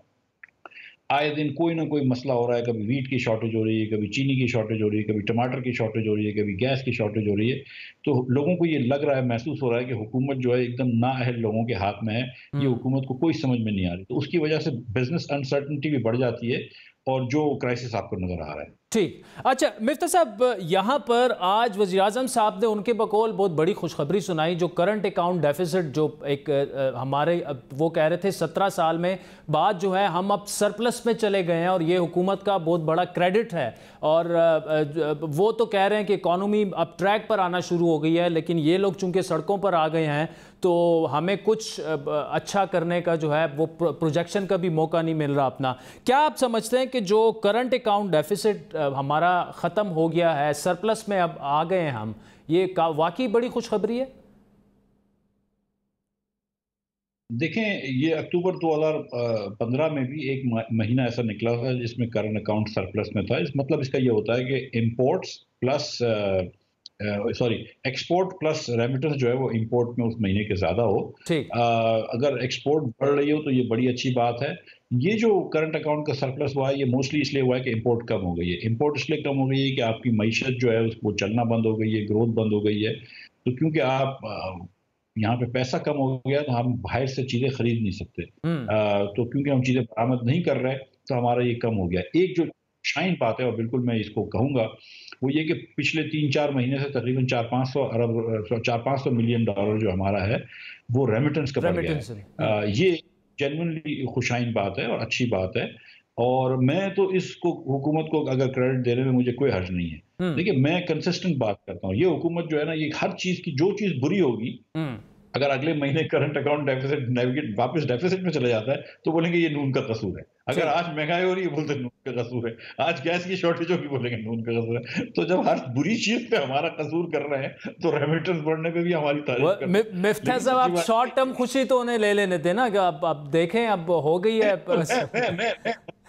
आए दिन कोई ना कोई मसला हो रहा है, कभी वीट की शॉर्टेज हो रही है, कभी चीनी की शॉर्टेज हो रही है, कभी टमाटर की शॉर्टेज हो रही है, कभी गैस की शॉर्टेज हो रही है। तो लोगों को ये लग रहा है, महसूस हो रहा है कि हुकूमत जो है एकदम नाअहल लोगों के हाथ में है, ये हुकूमत को कोई समझ में नहीं आ रही। तो उसकी वजह से बिजनेस अनसर्टनिटी भी बढ़ जाती है और जो क्राइसिस आपको नजर आ रहा है। ठीक। अच्छा मिफ्ता साहब, यहाँ पर आज वज़ीर-ए-आज़म साहब ने उनके बकौल बहुत बड़ी खुशखबरी सुनाई, जो करंट अकाउंट डेफिसिट जो एक हमारे वो कह रहे थे 17 साल में बाद जो है हम अब सरप्लस में चले गए हैं और ये हुकूमत का बहुत बड़ा क्रेडिट है। और वो तो कह रहे हैं कि इकॉनमी अब ट्रैक पर आना शुरू हो गई है, लेकिन ये लोग चूंकि सड़कों पर आ गए हैं तो हमें कुछ अच्छा करने का जो है वो प्रोजेक्शन का भी मौका नहीं मिल रहा अपना। क्या आप समझते हैं कि जो करंट अकाउंट डेफिसिट हमारा ख़त्म हो गया है, सरप्लस में अब आ गए हैं हम, ये वाकई बड़ी खुशखबरी है? देखें, ये अक्टूबर 2015 में भी एक महीना ऐसा निकला था जिसमें करंट अकाउंट सरप्लस में था। इस मतलब इसका ये होता है कि imports plus export plus remittance जो है वो इंपोर्ट में उस महीने के ज़्यादा हो। अगर एक्सपोर्ट बढ़ रही हो तो ये बड़ी अच्छी बात है। ये जो करंट अकाउंट का सरप्लस हुआ है ये मोस्टली इसलिए हुआ है कि इंपोर्ट कम हो गई है। इंपोर्ट इसलिए कम हो गई है कि आपकी मईशत जो है उसको चलना बंद हो गई है, ग्रोथ बंद हो गई है। तो क्योंकि आप यहाँ पे पैसा कम हो गया तो हम बाहर से चीज़ें खरीद नहीं सकते। तो क्योंकि हम चीज़ें बरामद नहीं कर रहे तो हमारा ये कम हो गया। एक जो शाइन बात है और बिल्कुल मैं इसको कहूँगा वो ये कि पिछले 3-4 महीने से तकरीबन 400-500 मिलियन डॉलर जो हमारा है वो रेमिटेंस का बढ़ गया है। ये जेन्युइनली खुशाइन बात है और अच्छी बात है। और मैं तो इसको हुकूमत को अगर क्रेडिट देने में मुझे कोई हर्ज नहीं है। देखिए, मैं कंसिस्टेंट बात करता हूँ। ये हुकूमत जो है ना, ये हर चीज की जो चीज बुरी होगी, अगर अगले महीने करंट अकाउंट डेफिसिट नेविगेट वापस डेफिसिट में चला जाता है तो बोलेंगे ये नून का कसूर है। अगर आज महंगाई हो रही है बोलते नून का कसूर है। आज गैस की शॉर्टेज होगी बोलेंगे नून का कसूर है। तो जब हर बुरी चीज पे हमारा कसूर कर रहे हैं तो रेमिटेंस बढ़ने पे भी हमारी तारीफ। मिफ्ता साहब, आप शॉर्ट टर्म खुशी तो उन्हें ले लेने देना कि अब देखें अब हो गई है। मैं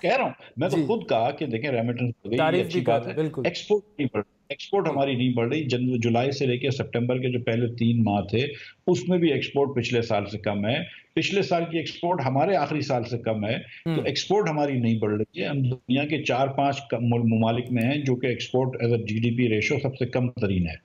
कह रहा हूँ, मैं तो खुद कहा कि देखें रेमिटेंस हो गई, अच्छी बात है। एक्सपोर्ट नहीं बढ़, एक्सपोर्ट हमारी नहीं बढ़ रही। जुलाई से लेकर सितंबर के जो पहले 3 माह थे उसमें भी एक्सपोर्ट पिछले साल से कम है। पिछले साल की एक्सपोर्ट हमारे आखिरी साल से कम है। तो एक्सपोर्ट हमारी नहीं बढ़ रही है। हम दुनिया के 4-5 ममालिक में हैं जो कि export as a GDP ratio सबसे कम तरीन है।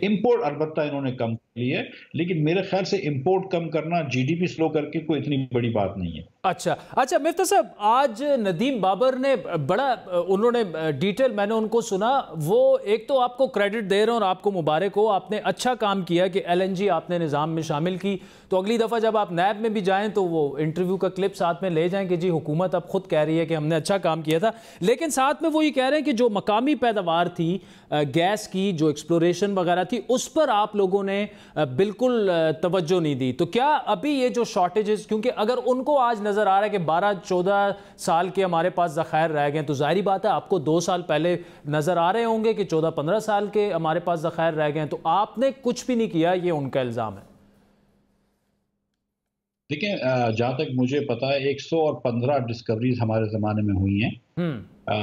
इंपोर्ट अलबत्ता इन्होंने कम कर ली है, लेकिन मेरे ख्याल से इंपोर्ट कम करना जीडीपी स्लो करके कोई इतनी बड़ी बात नहीं है। अच्छा मिफ्ता साहब, आज नदीम बाबर ने बड़ा उन्होंने डिटेल मैंने उनको सुना। वो एक तो आपको क्रेडिट दे रहे हैं और आपको मुबारक हो, आपने अच्छा काम किया कि एलएनजी आपने निज़ाम में शामिल की। तो अगली दफ़ा जब आप नैब में भी जाएं तो वो इंटरव्यू का क्लिप साथ में ले जाएं कि जी हुकूमत अब खुद कह रही है कि हमने अच्छा काम किया था। लेकिन साथ में वो ये कह रहे हैं कि जो मकामी पैदावार थी गैस की, जो एक्सप्लोरेशन वगैरह थी, उस पर आप लोगों ने बिल्कुल तवज्जो नहीं दी। तो क्या अभी ये जो शॉर्टेजेस, क्योंकि अगर उनको आज नज़र आ रहा है कि 12-14 साल के हमारे पास ज़खायर रह गए, तो जाहिर बात है आपको 2 साल पहले नज़र आ रहे होंगे कि 14-15 साल के हमारे पास ज़खायर रह गए, तो आपने कुछ भी नहीं किया, ये उनका इल्ज़ाम है। देखिए, जहाँ तक मुझे पता है 115 डिस्कवरीज हमारे ज़माने में हुई हैं।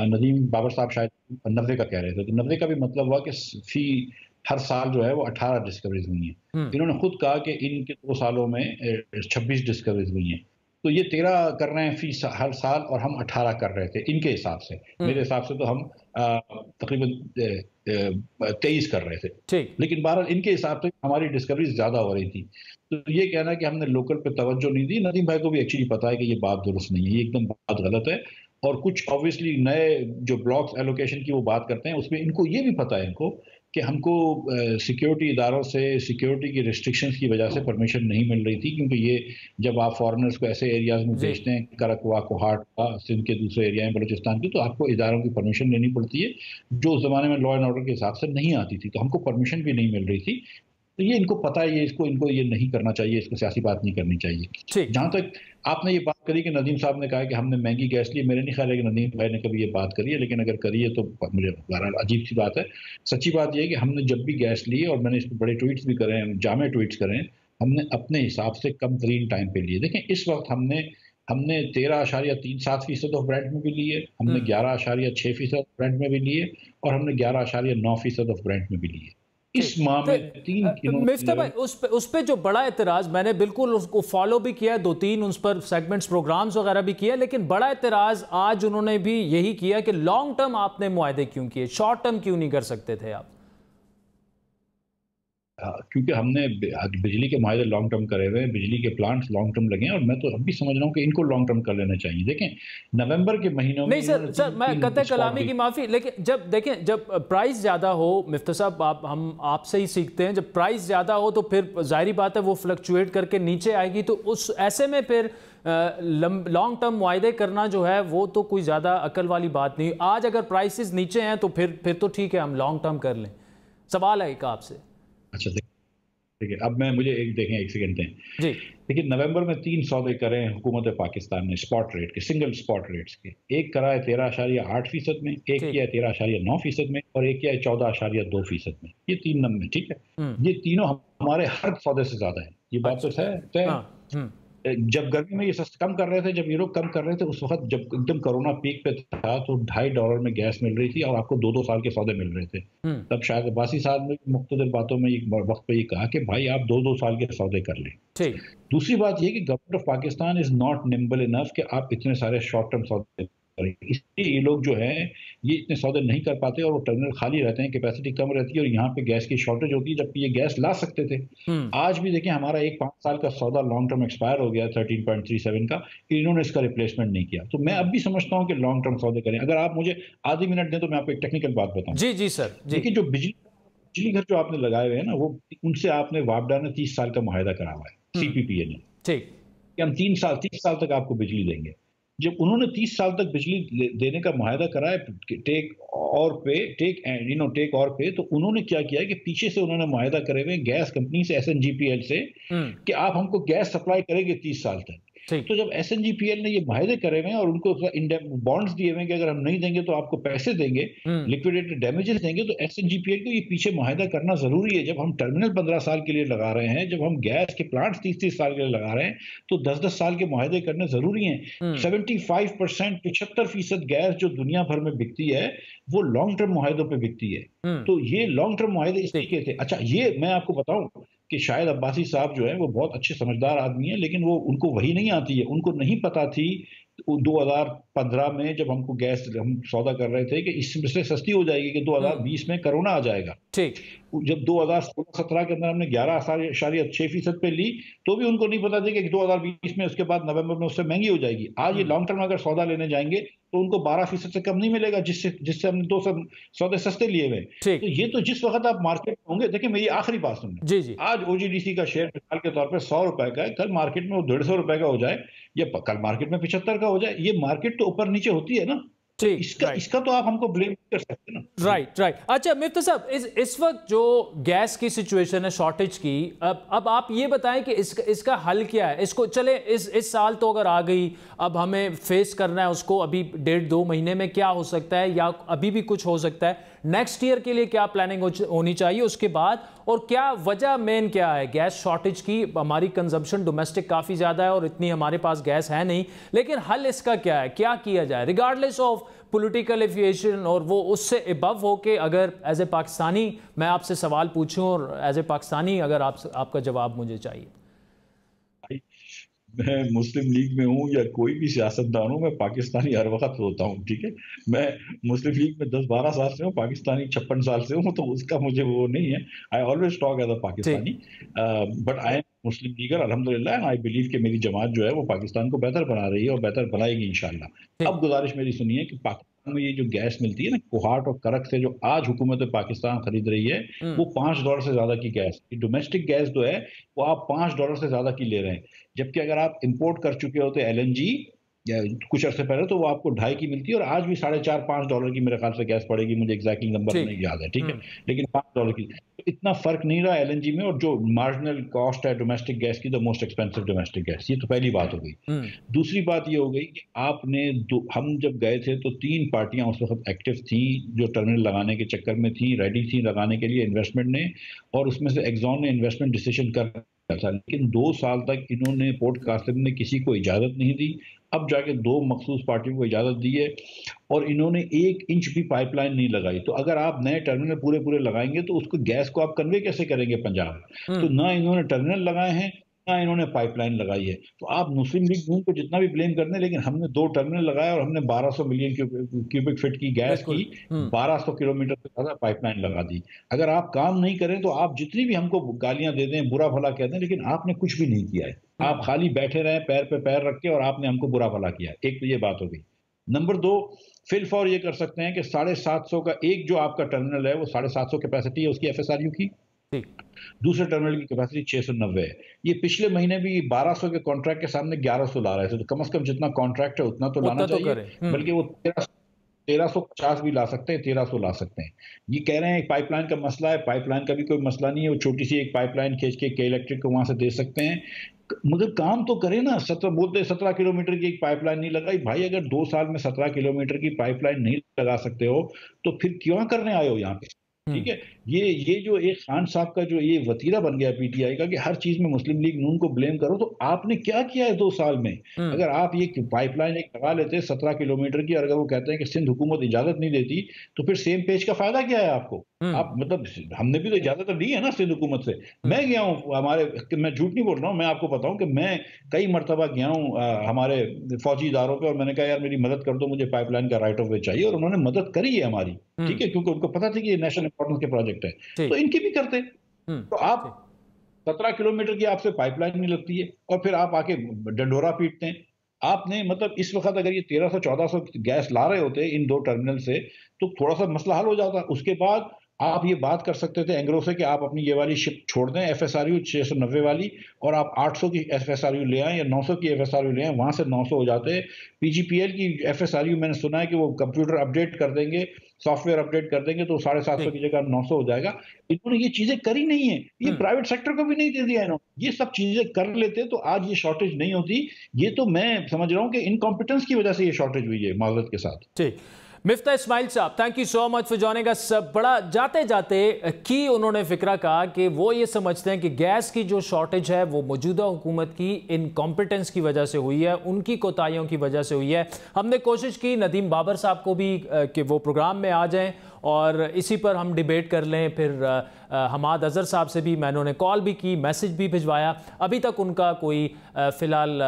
नदीम बाबर साहब शायद 90 का कह रहे थे, तो 90 का भी मतलब हुआ कि हर साल जो है वो 18 डिस्कवरीज हुई हैं। इन्होंने खुद कहा कि इनके 2 सालों में 26 डिस्कवरीज हुई हैं। तो ये 13 कर रहे हैं हर साल और हम 18 कर रहे थे इनके हिसाब से। मेरे हिसाब से तो हम तकरीबन 23 कर रहे थे। लेकिन बहरहाल इनके हिसाब से हमारी डिस्कवरीज ज़्यादा हो रही थी। तो ये कहना कि हमने लोकल पे तवज्जो नहीं दी, नदीम भाई को भी एक्चुअली पता है कि ये बात दुरुस्त नहीं है, ये एकदम बात गलत है। और कुछ ऑब्वियसली नए जो ब्लॉक्स एलोकेशन की वो बात करते हैं उसमें इनको ये भी पता है इनको कि हमको सिक्योरिटी इदारों से सिक्योरिटी की रिस्ट्रिक्शंस की वजह से परमिशन नहीं मिल रही थी। क्योंकि ये जब आप फॉरेनर्स को ऐसे एरियाज में भेजते हैं, करकवा, कोहाट का, सिंध के दूसरे एरिया में, बलूचिस्तान की, तो आपको इदारों की परमिशन लेनी पड़ती है जो उस ज़माने में लॉ एंड ऑर्डर के हिसाब से नहीं आती थी। तो हमको परमिशन भी नहीं मिल रही थी। तो ये इनको पता है, ये इनको ये नहीं करना चाहिए, इसको सियासी बात नहीं करनी चाहिए। जहाँ तक आपने ये बात करी कि नदीम साहब ने कहा कि हमने महंगी गैस ली, मेरे नहीं ख्याल है कि नदीम भाई ने कभी ये बात करी है, लेकिन अगर करी है तो मुझे बहरहाल अजीब सी बात है। सच्ची बात यह है कि हमने जब भी गैस ली, और मैंने इस पर बड़े ट्वीट्स भी करे हैं, जामे ट्वीट्स करे हैं, हमने अपने हिसाब से कम तरीन टाइम पे लिए। देखें इस वक्त हमने 13.37% ऑफ ब्रेंट में भी लिए, हमने 11.6% ऑफ ब्रेंट में भी लिए, और हमने 11.9% ऑफ ब्रेंट में भी लिए। इस मामले में 3 मिफ्ता भाई, उस पे जो बड़ा एतराज, मैंने बिल्कुल उसको फॉलो भी किया, 2-3 उस पर सेगमेंट्स प्रोग्राम्स वगैरह भी किया, लेकिन बड़ा एतराज आज उन्होंने भी यही किया कि लॉन्ग टर्म आपने मुआहदे क्यों किए, शॉर्ट टर्म क्यों नहीं कर सकते थे आप? क्योंकि हमने बिजली के मुआहदे लॉन्ग टर्म करे हुए हैं, बिजली के प्लांट्स लॉन्ग टर्म लगे हैं, और मैं तो अब भी समझ रहा हूँ कि इनको लॉन्ग टर्म कर लेना चाहिए। देखें नवंबर के महीनों में नहीं सर मैं कतई कलामी की माफ़ी, लेकिन जब देखें जब प्राइस ज़्यादा हो, मिफ्ता साहब हम आपसे ही सीखते हैं, जब प्राइस ज़्यादा हो तो फिर जाहिर बात है वो फ्लक्चुएट करके नीचे आएगी, तो उस ऐसे में फिर लॉन्ग टर्म मुआहदे करना जो है वो तो कोई ज़्यादा अकल वाली बात नहीं। आज अगर प्राइसेस नीचे हैं तो फिर तो ठीक है, हम लॉन्ग टर्म कर लें। सवाल है एक आपसे। अच्छा देखिए, अब मुझे एक सेकंड दें जी। देखिए नवंबर में 3 सौदे करे हैं हुकूमत पाकिस्तान ने स्पॉट रेट के, सिंगल स्पॉट रेट्स के। एक करा है 13.8% में, एक किया है 13.9% में, और एक किया है 14.2% में। ये 3 नंबर, ठीक है। ये तीनों हमारे हर सौदे से ज्यादा है, ये बात तो है। जब गर्मी में ये कम कर रहे थे, जब ये लोग कम कर रहे थे, उस वक्त जब एकदम कोरोना पीक पे था तो $2.5 में गैस मिल रही थी, और आपको 2-2 साल के सौदे मिल रहे थे। तब शायद अब्बासी साहब ने मुख्तलिफ बातों में एक वक्त पे ये कहा कि भाई आप 2-2 साल के सौदे कर लें। दूसरी बात ये कि government of Pakistan is not nimble enough कि आप इतने सारे शॉर्ट टर्म सौदे, इसलिए ये लोग जो है ये इतने सौदे नहीं कर पाते, और वो टर्मिनल खाली रहते हैं, कैपेसिटी कम रहती है, और यहाँ पे गैस की शॉर्टेज होती है, जबकि ये गैस ला सकते थे। आज भी देखें हमारा एक 5 साल का सौदा लॉन्ग टर्म एक्सपायर हो गया 13.37 का, इन्होंने इसका रिप्लेसमेंट नहीं किया। तो मैं अब भी समझता हूँ कि लॉन्ग टर्म सौदे करें। अगर आप मुझे आधी मिनट दें तो मैं आपको एक टेक्निकल बात बताऊँ। जी सर। देखिए जो बिजली घर जो आपने लगाए हुए हैं ना, वो उनसे आपने वापडा ने 30 साल का मुआहदा करा हुआ है, CPPA ने, ठीक, कि हम 30 साल तक आपको बिजली देंगे। जब उन्होंने 30 साल तक बिजली देने का मुआहदा करा है टेक और पे, तो उन्होंने क्या किया है कि पीछे से उन्होंने मुआहदा करे हुए गैस कंपनी से, SNGPL से, कि आप हमको गैस सप्लाई करेंगे 30 साल तक। तो जब SNGPL ने ये मुआहदे करे हुए हैं और उनको बॉन्ड्स दिए हुए हैं कि अगर हम नहीं देंगे तो आपको पैसे देंगे, लिक्विडेटेड डैमेजेस देंगे, तो SNGPL को ये पीछे मुआहदा करना जरूरी है। जब हम टर्मिनल 15 साल के लिए लगा रहे हैं, जब हम गैस के प्लांट्स 30-30 साल के लिए लगा रहे हैं, तो 10-10 साल के मुआहदे करने जरूरी हैं। 75% 75% गैस जो दुनिया भर में बिकती है वो लॉन्ग टर्म मुआहदों पर बिकती है। तो ये लॉन्ग टर्म मुआहदे इस तरीके थे। अच्छा, ये मैं आपको बताऊं कि शायद अब्बासी साहब जो है वो बहुत अच्छे समझदार आदमी है, लेकिन वो उनको वही नहीं आती है। उनको नहीं पता थी 2015 में जब हमको गैस हम सौदा कर रहे थे कि इससे सस्ती हो जाएगी कि 2020 में कोरोना आ जाएगा। ठीक, जब 2016-17 के अंदर हमने 11.6% पे ली, तो भी उनको नहीं पता था कि 2020 में उसके बाद नवंबर में उससे महंगी हो जाएगी। आज ये लॉन्ग टर्म अगर सौदा लेने जाएंगे तो उनको 12% से कम नहीं मिलेगा, जिससे हमने 200 सौदे सस्ते लिए हुए। तो ये तो जिस वक्त आप मार्केट में होंगे, देखिए मेरी आखिरी बात सुनिए जी। आज OGDC का शेयर मिसाल के तौर पर 100 रुपए का है, कल मार्केट में वो 150 रुपए का हो जाए, या कल मार्केट में 75 का हो जाए, ये मार्केट तो ऊपर नीचे होती है ना। ठीक, इसका तो आप हमको ब्लेम कर सकते हैं ना। राइट। अच्छा मिफ्ता साहब, इस वक्त जो गैस की सिचुएशन है, शॉर्टेज की, अब आप ये बताएं कि इसका हल क्या है। इसको चले इस साल तो अगर आ गई, अब हमें फेस करना है उसको, अभी 1.5-2 महीने में क्या हो सकता है, या अभी भी कुछ हो सकता है, नेक्स्ट ईयर के लिए क्या प्लानिंग होनी चाहिए उसके बाद, और क्या वजह मेन क्या है गैस शॉर्टेज की? हमारी कंजम्पशन डोमेस्टिक काफ़ी ज़्यादा है और इतनी हमारे पास गैस है नहीं, लेकिन हल इसका क्या है, क्या किया जाए रिगार्डलेस ऑफ पॉलिटिकल एफिलिएशन, और वो उससे एबव हो के, अगर एज ए पाकिस्तानी मैं आपसे सवाल पूछूं और एज ए पाकिस्तानी अगर आपका जवाब मुझे चाहिए। मैं मुस्लिम लीग में हूँ या कोई भी सियासतदान हूँ, मैं पाकिस्तानी हर वक्त होता हूँ, ठीक है। मैं मुस्लिम लीग में 10-12 साल से हूँ, पाकिस्तानी 56 साल से हूँ, तो उसका मुझे वो नहीं है। I always talk as a Pakistani, but I am Muslim Leaguer अल्हम्दुलिल्लाह। आई बिलीव कि मेरी जमात जो है वो पाकिस्तान को बेहतर बना रही है और बेहतर बनाएगी इंशाल्लाह। अब गुजारिश मेरी सुनिए कि पाकिस्तान में ये जो गैस मिलती है ना, कोहाट और करक से, जो आज हुकूमत पाकिस्तान खरीद रही है, वो $5 से ज्यादा की गैस, डोमेस्टिक गैस जो है वो आप $5 से ज्यादा की ले रहे हैं, जबकि अगर आप इंपोर्ट कर चुके होते LNG कुछ अर्से पहले, तो वो आपको 2.5 की मिलती है, और आज भी $4.5-5 की मेरे ख्याल से गैस पड़ेगी, मुझे एग्जैक्टली नंबर नहीं याद है, ठीक है, लेकिन $5 की, तो इतना फर्क नहीं रहा एलएनजी में। और जो मार्जिनल कॉस्ट है डोमेस्टिक गैस की, the most expensive domestic gas, ये तो पहली बात हो गई। दूसरी बात ये हो गई कि हम जब गए थे तो 3 पार्टियां उस वक्त एक्टिव थी जो टर्मिनल लगाने के चक्कर में थी, रेडी थी लगाने के लिए इन्वेस्टमेंट ने, और उसमें से एक्सॉन ने इन्वेस्टमेंट डिसीजन कर था, लेकिन 2 साल तक इन्होंने पोर्ट कासिम में किसी को इजाज़त नहीं दी। अब जाके 2 मखसूस पार्टियों को इजाज़त दी है, और इन्होंने 1 इंच भी पाइपलाइन नहीं लगाई। तो अगर आप नए टर्मिनल पूरे लगाएंगे तो उसको गैस को आप कन्वे कैसे करेंगे पंजाब? तो ना इन्होंने टर्मिनल लगाए हैं, ना इन्होंने पाइपलाइन लगाई है। तो आप मुस्लिम लीग नून को जितना भी ब्लेम करते हैं, लेकिन हमने 2 टर्मिनल लगाए और हमने 1200 मिलियन क्यूबिक फीट की गैस की 1200 किलोमीटर से ज्यादा पाइपलाइन लगा दी। अगर आप काम नहीं करें तो आप जितनी भी हमको गालियां दे दें, बुरा भला कहते हैं, लेकिन आपने कुछ भी नहीं किया है। आप खाली बैठे रहे पैर पे पैर रख के, और आपने हमको बुरा भला किया। एक तो ये बात हो गई। नंबर 2, फिलफौर ये कर सकते हैं कि 750 का एक जो आपका टर्मिनल है वो 750 कैपेसिटी है उसकी एफएसआरयू की, दूसरे टर्मिनल की कैपेसिटी 690 है। ये पिछले महीने भी 1200 के कॉन्ट्रैक्ट के सामने 1100 ला रहे थे, तो कम से कम जितना कॉन्ट्रैक्ट है उतना तो लाना चाहिए, बल्कि वो 1350 भी ला सकते हैं, 1300 ला सकते हैं। ये कह रहे हैं पाइपलाइन का मसला है, पाइपलाइन का भी कोई मसला नहीं है, वो छोटी सी एक पाइपलाइन खींच के इलेक्ट्रिक को वहां से दे सकते हैं, मगर काम तो करें ना। 17 किलोमीटर की एक पाइपलाइन नहीं लगाई भाई। अगर 2 साल में 17 किलोमीटर की पाइपलाइन नहीं लगा सकते हो तो फिर क्यों करने आए हो यहाँ पे? ठीक है, ये जो एक खान साहब का जो ये वतीरा बन गया पीटीआई का कि हर चीज में मुस्लिम लीग नून को ब्लेम करो, तो आपने क्या किया है 2 साल में? अगर आप ये पाइपलाइन एक लगा लेते 17 किलोमीटर की, और अगर वो कहते हैं कि सिंध हुकूमत इजाजत नहीं देती, तो फिर सेम पेज का फायदा क्या है आपको? आप मतलब हमने भी तो इजाजत दी है ना सिंध हुकूमत से। मैं गया हूँ मैं झूठ नहीं बोल रहा हूँ, मैं आपको बताऊं कि मैं कई मरतबा गया हूँ हमारे फौजी इदारों पे, और मैंने कहा यार मेरी मदद कर दो, मुझे पाइपलाइन का राइट ऑफ वे चाहिए, और उन्होंने मदद करी है हमारी, ठीक है, क्योंकि उनको पता था कि ये नेशनल इंपॉर्टेंस के प्रोजेक्ट है, तो इनकी भी करते। तो आप 17 किलोमीटर की आपसे पाइपलाइन नहीं लगती है, और फिर आप आके डंडोरा पीटते हैं। आपने मतलब इस वक्त अगर ये 1300-1400 गैस ला रहे होते इन 2 टर्मिनल से, तो थोड़ा सा मसला हल हो जाता। उसके बाद आप ये बात कर सकते थे एंग्रो से कि आप अपनी ये वाली शिप छोड़ दें एफएसआरयू 690 वाली, और आप 800 की एफएसआरयू ले आए या 900 की एफएसआरयू ले आए, वहां से 900 हो जाते हैं। पीजीपीएल की एफएसआरयू मैंने सुना है कि वो कंप्यूटर अपडेट कर देंगे, सॉफ्टवेयर अपडेट कर देंगे, तो 750 की जगह 900 हो जाएगा। इन्होंने ये चीजें करी नहीं है, ये प्राइवेट सेक्टर को भी नहीं दे दिया इन्होंने। ये सब चीजें कर लेते तो आज ये शॉर्टेज नहीं होती। ये तो मैं समझ रहा हूँ कि इनकॉम्पिटेंस की वजह से ये शॉर्टेज हुई है, माजरत के साथ। ठीक, मिफ्ता इस्माइल साहब, thank you so much for joining अस। बड़ा जाते जाते की उन्होंने फिक्रा कहा कि वो ये समझते हैं कि गैस की जो शॉर्टेज है वो मौजूदा हुकूमत की इनकॉम्पिटेंस की वजह से हुई है, उनकी कोताहियों की वजह से हुई है। हमने कोशिश की नदीम बाबर साहब को भी कि वो प्रोग्राम में आ जाएं और इसी पर हम डिबेट कर लें। फिर हमाद अजहर साहब से भी मैंने कॉल भी की, मैसेज भी भिजवाया, अभी तक उनका कोई फ़िलहाल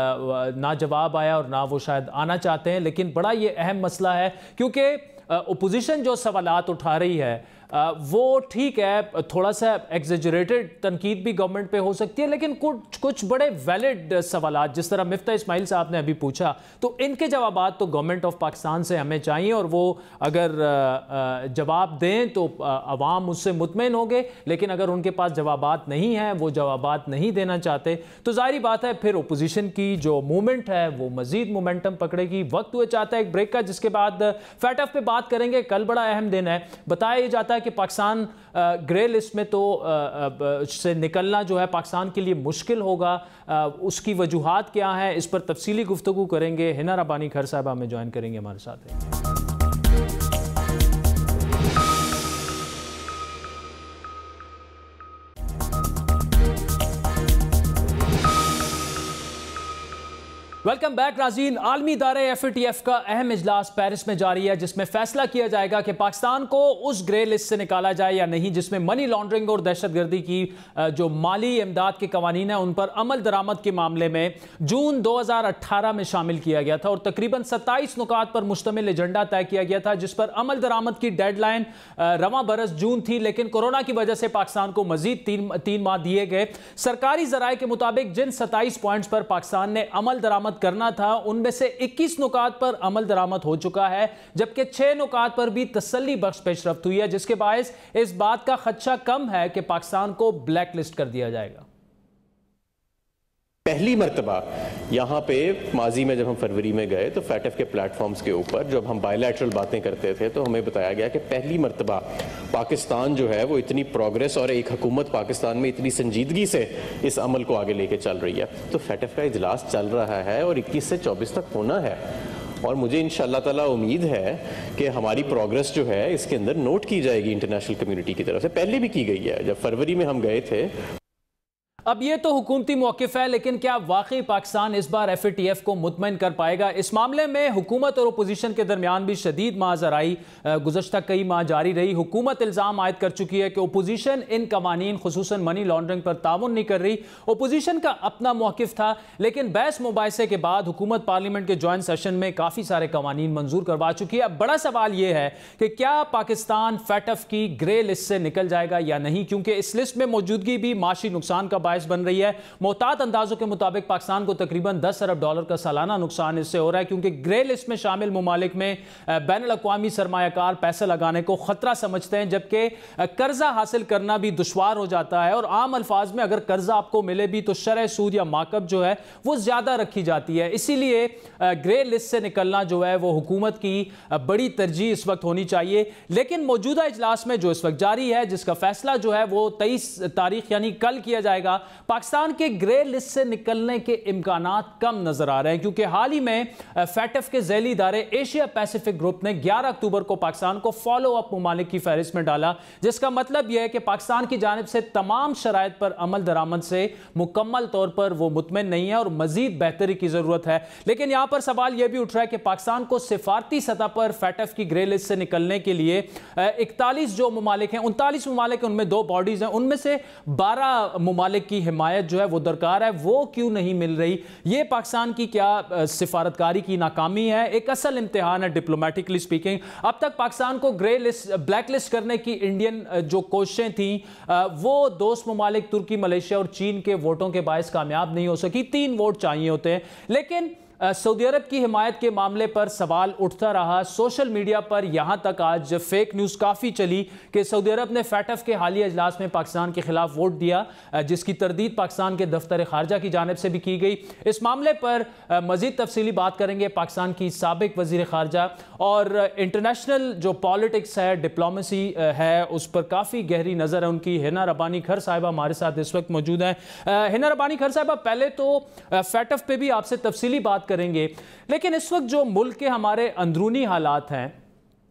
ना जवाब आया और ना वो शायद आना चाहते हैं। लेकिन बड़ा ये अहम मसला है क्योंकि ओपोजिशन जो सवालात उठा रही है वो ठीक है, थोड़ा सा एग्जेजरेटेड तनकीद भी गवर्नमेंट पे हो सकती है, लेकिन कुछ बड़े वैलिड सवालात जिस तरह मिफ्ता इस्माइल साहब ने अभी पूछा, तो इनके जवाबात तो गवर्नमेंट ऑफ पाकिस्तान से हमें चाहिए, और वो अगर जवाब दें तो अवाम उससे मुतमईन होंगे। लेकिन अगर उनके पास जवाबात नहीं हैं, वो जवाबात नहीं देना चाहते, तो जाहिर बात है फिर ओपोजिशन की जो मूवमेंट है वो मजीद मोमेंटम पकड़ेगी। वक्त हुए चाहता है एक ब्रेक का, जिसके बाद फैटफ पे बात करेंगे। कल बड़ा अहम दिन है, बताया जाता है कि पाकिस्तान ग्रे लिस्ट में तो से निकलना जो है पाकिस्तान के लिए मुश्किल होगा। उसकी वजूहात क्या है, इस पर तफसीली गुफ्तगू करेंगे। हिना रब्बानी खर साहब हमें ज्वाइन करेंगे हमारे साथ। वेलकम बैक नाज़रीन। आलमी इदारे FATF का अहम इजलास पेरिस में जारी है, जिसमें फैसला किया जाएगा कि पाकिस्तान को उस ग्रे लिस्ट से निकाला जाए या नहीं जिसमें मनी लॉन्ड्रिंग और दहशतगर्दी की जो माली इमदाद के कवानीन है उन पर अमल दरामद के मामले में जून 2018 में शामिल किया गया था, और तकरीबन 27 नुकात पर मुश्तमिल एजेंडा तय किया गया था, जिस पर अमल दरामद की डेडलाइन रवां बरस जून थी। लेकिन कोरोना की वजह से पाकिस्तान को मजीद 3 माह दिए गए। सरकारी जराये के मुताबिक जिन 27 पॉइंट्स पर पाकिस्तान ने अमल दरामद करना था उनमें से 21 नुकात पर अमल दरामद हो चुका है, जबकि 6 नुकात पर भी तसल्ली बख्श पेशरफ्त हुई है, जिसके बायस इस बात का खदशा कम है कि पाकिस्तान को ब्लैक लिस्ट कर दिया जाएगा। पहली मरतबा यहाँ पे माजी में जब हम फरवरी में गए तो फैटफ के प्लेटफॉर्म्स के ऊपर जब हम बायलैटरल बातें करते थे तो हमें बताया गया कि पहली मरतबा पाकिस्तान जो है वो इतनी प्रोग्रेस और एक हुकूमत पाकिस्तान में इतनी संजीदगी से इस अमल को आगे लेके चल रही है। तो फैटफ का इजलास चल रहा है और 21 से 24 तक होना है और मुझे इंशाअल्लाह ताला उम्मीद है कि हमारी प्रोग्रेस जो है इसके अंदर नोट की जाएगी इंटरनेशनल कम्युनिटी की तरफ से। पहले भी की गई है, जब फरवरी में हम गए थे। अब ये तो हुकूमती मौक़िफ़ है, लेकिन क्या वाकई पाकिस्तान इस बार FATF को मुतमईन कर पाएगा? इस मामले में हुकूमत और अपोजिशन के दरमियान भी शदीद माजराई गुज़श्ता कई माह जारी रही। हुकूमत इल्ज़ाम आयद कर चुकी है कि अपोजिशन इन कवानीन खुसूसन मनी लॉन्ड्रिंग पर ताउन नहीं कर रही। अपोजिशन का अपना मौक़िफ़ था, लेकिन बहस मुबाहिसे के बाद हुकूमत पार्लियामेंट के जॉइंट सेशन में काफ़ी सारे कवानीन मंजूर करवा चुकी है। अब बड़ा सवाल यह है कि क्या पाकिस्तान फैटफ की ग्रे लिस्ट से निकल जाएगा या नहीं, क्योंकि इस लिस्ट में मौजूदगी भी माशी नुकसान का बन रही है। मोहतात अंदाजों के मुताबिक पाकिस्तान को तकरीबन $10 अरब का सालाना नुकसान इससे हो रहा है, क्योंकि ग्रे लिस्ट में शामिल मुमालिक में बैनुल अक़वामी सरमायाकार पैसे लगाने को खतरा समझते हैं, जबकि कर्जा हासिल करना भी दुश्वार हो जाता है। और आम अल्फाज में अगर कर्जा आपको मिले भी तो शरह सूद या माकअप जो है वो ज्यादा रखी जाती है। इसीलिए ग्रे लिस्ट से निकलना जो है वो हुकूमत की बड़ी तरजीह इस वक्त होनी चाहिए। लेकिन मौजूदा इजलास में जो इस वक्त जारी है, जिसका फैसला जो है वो 23 तारीख यानी कल किया जाएगा, पाकिस्तान के ग्रे लिस्ट से निकलने के इम्कानात कम नजर आ रहे हैं, क्योंकि हाल ही में फैटफ के ज़ैली इदारे एशिया पैसिफिक ग्रुप ने 11 अक्टूबर को पाकिस्तान को फॉलो अप मुमालिक की फहरिस्त में डाला, जिसका मतलब यह है कि पाकिस्तान की जानिब से तमाम शराइत पर अमल दरामद से मुकम्मल तौर पर वो मुतमईन नहीं है और मजीद बेहतरी की जरूरत है। लेकिन यहां पर सवाल यह भी उठ रहा है कि पाकिस्तान को सिफारती सतह पर फैटफ की ग्रे लिस्ट से निकलने के लिए 41 जो मुमालिक हैं, 39 मुमालिक, उनमें 2 बॉडीज हैं, उनमें से 12 मुमालिक की हिमायत जो है वो दरकार है, वो क्यों नहीं मिल रही? ये पाकिस्तान की क्या सिफारतकारी की नाकामी है? एक असल इम्तिहान है डिप्लोमेटिकली स्पीकिंग। अब तक पाकिस्तान को ग्रे लिस्ट, ब्लैक लिस्ट करने की इंडियन जो कोशिशें थी वो दोस्त मुमालिक तुर्की, मलेशिया और चीन के वोटों के बायस कामयाब नहीं हो सकी। 3 वोट चाहिए होते हैं। लेकिन सऊदी अरब की हिमायत के मामले पर सवाल उठता रहा। सोशल मीडिया पर यहां तक आज फेक न्यूज़ काफ़ी चली कि सऊदी अरब ने फैटफ के हालिया इजलास में पाकिस्तान के खिलाफ वोट दिया, जिसकी तरदीद पाकिस्तान के दफ्तर खारजा की जानिब से भी की गई। इस मामले पर मज़ीद तफसीली बात करेंगे पाकिस्तान की साबिक वज़ीर खारजा, और इंटरनेशनल जो पॉलिटिक्स है, डिप्लोमेसी है, उस पर काफ़ी गहरी नज़र है उनकी। हिना रब्बानी खर साहिबा हमारे साथ इस वक्त मौजूद हैं। हिना रब्बानी खर साहिबा, पहले तो फैटफ पे भी आपसे तफसीली बात करेंगे, लेकिन इस वक्त जो मुल्क के हमारे अंदरूनी हालात हैं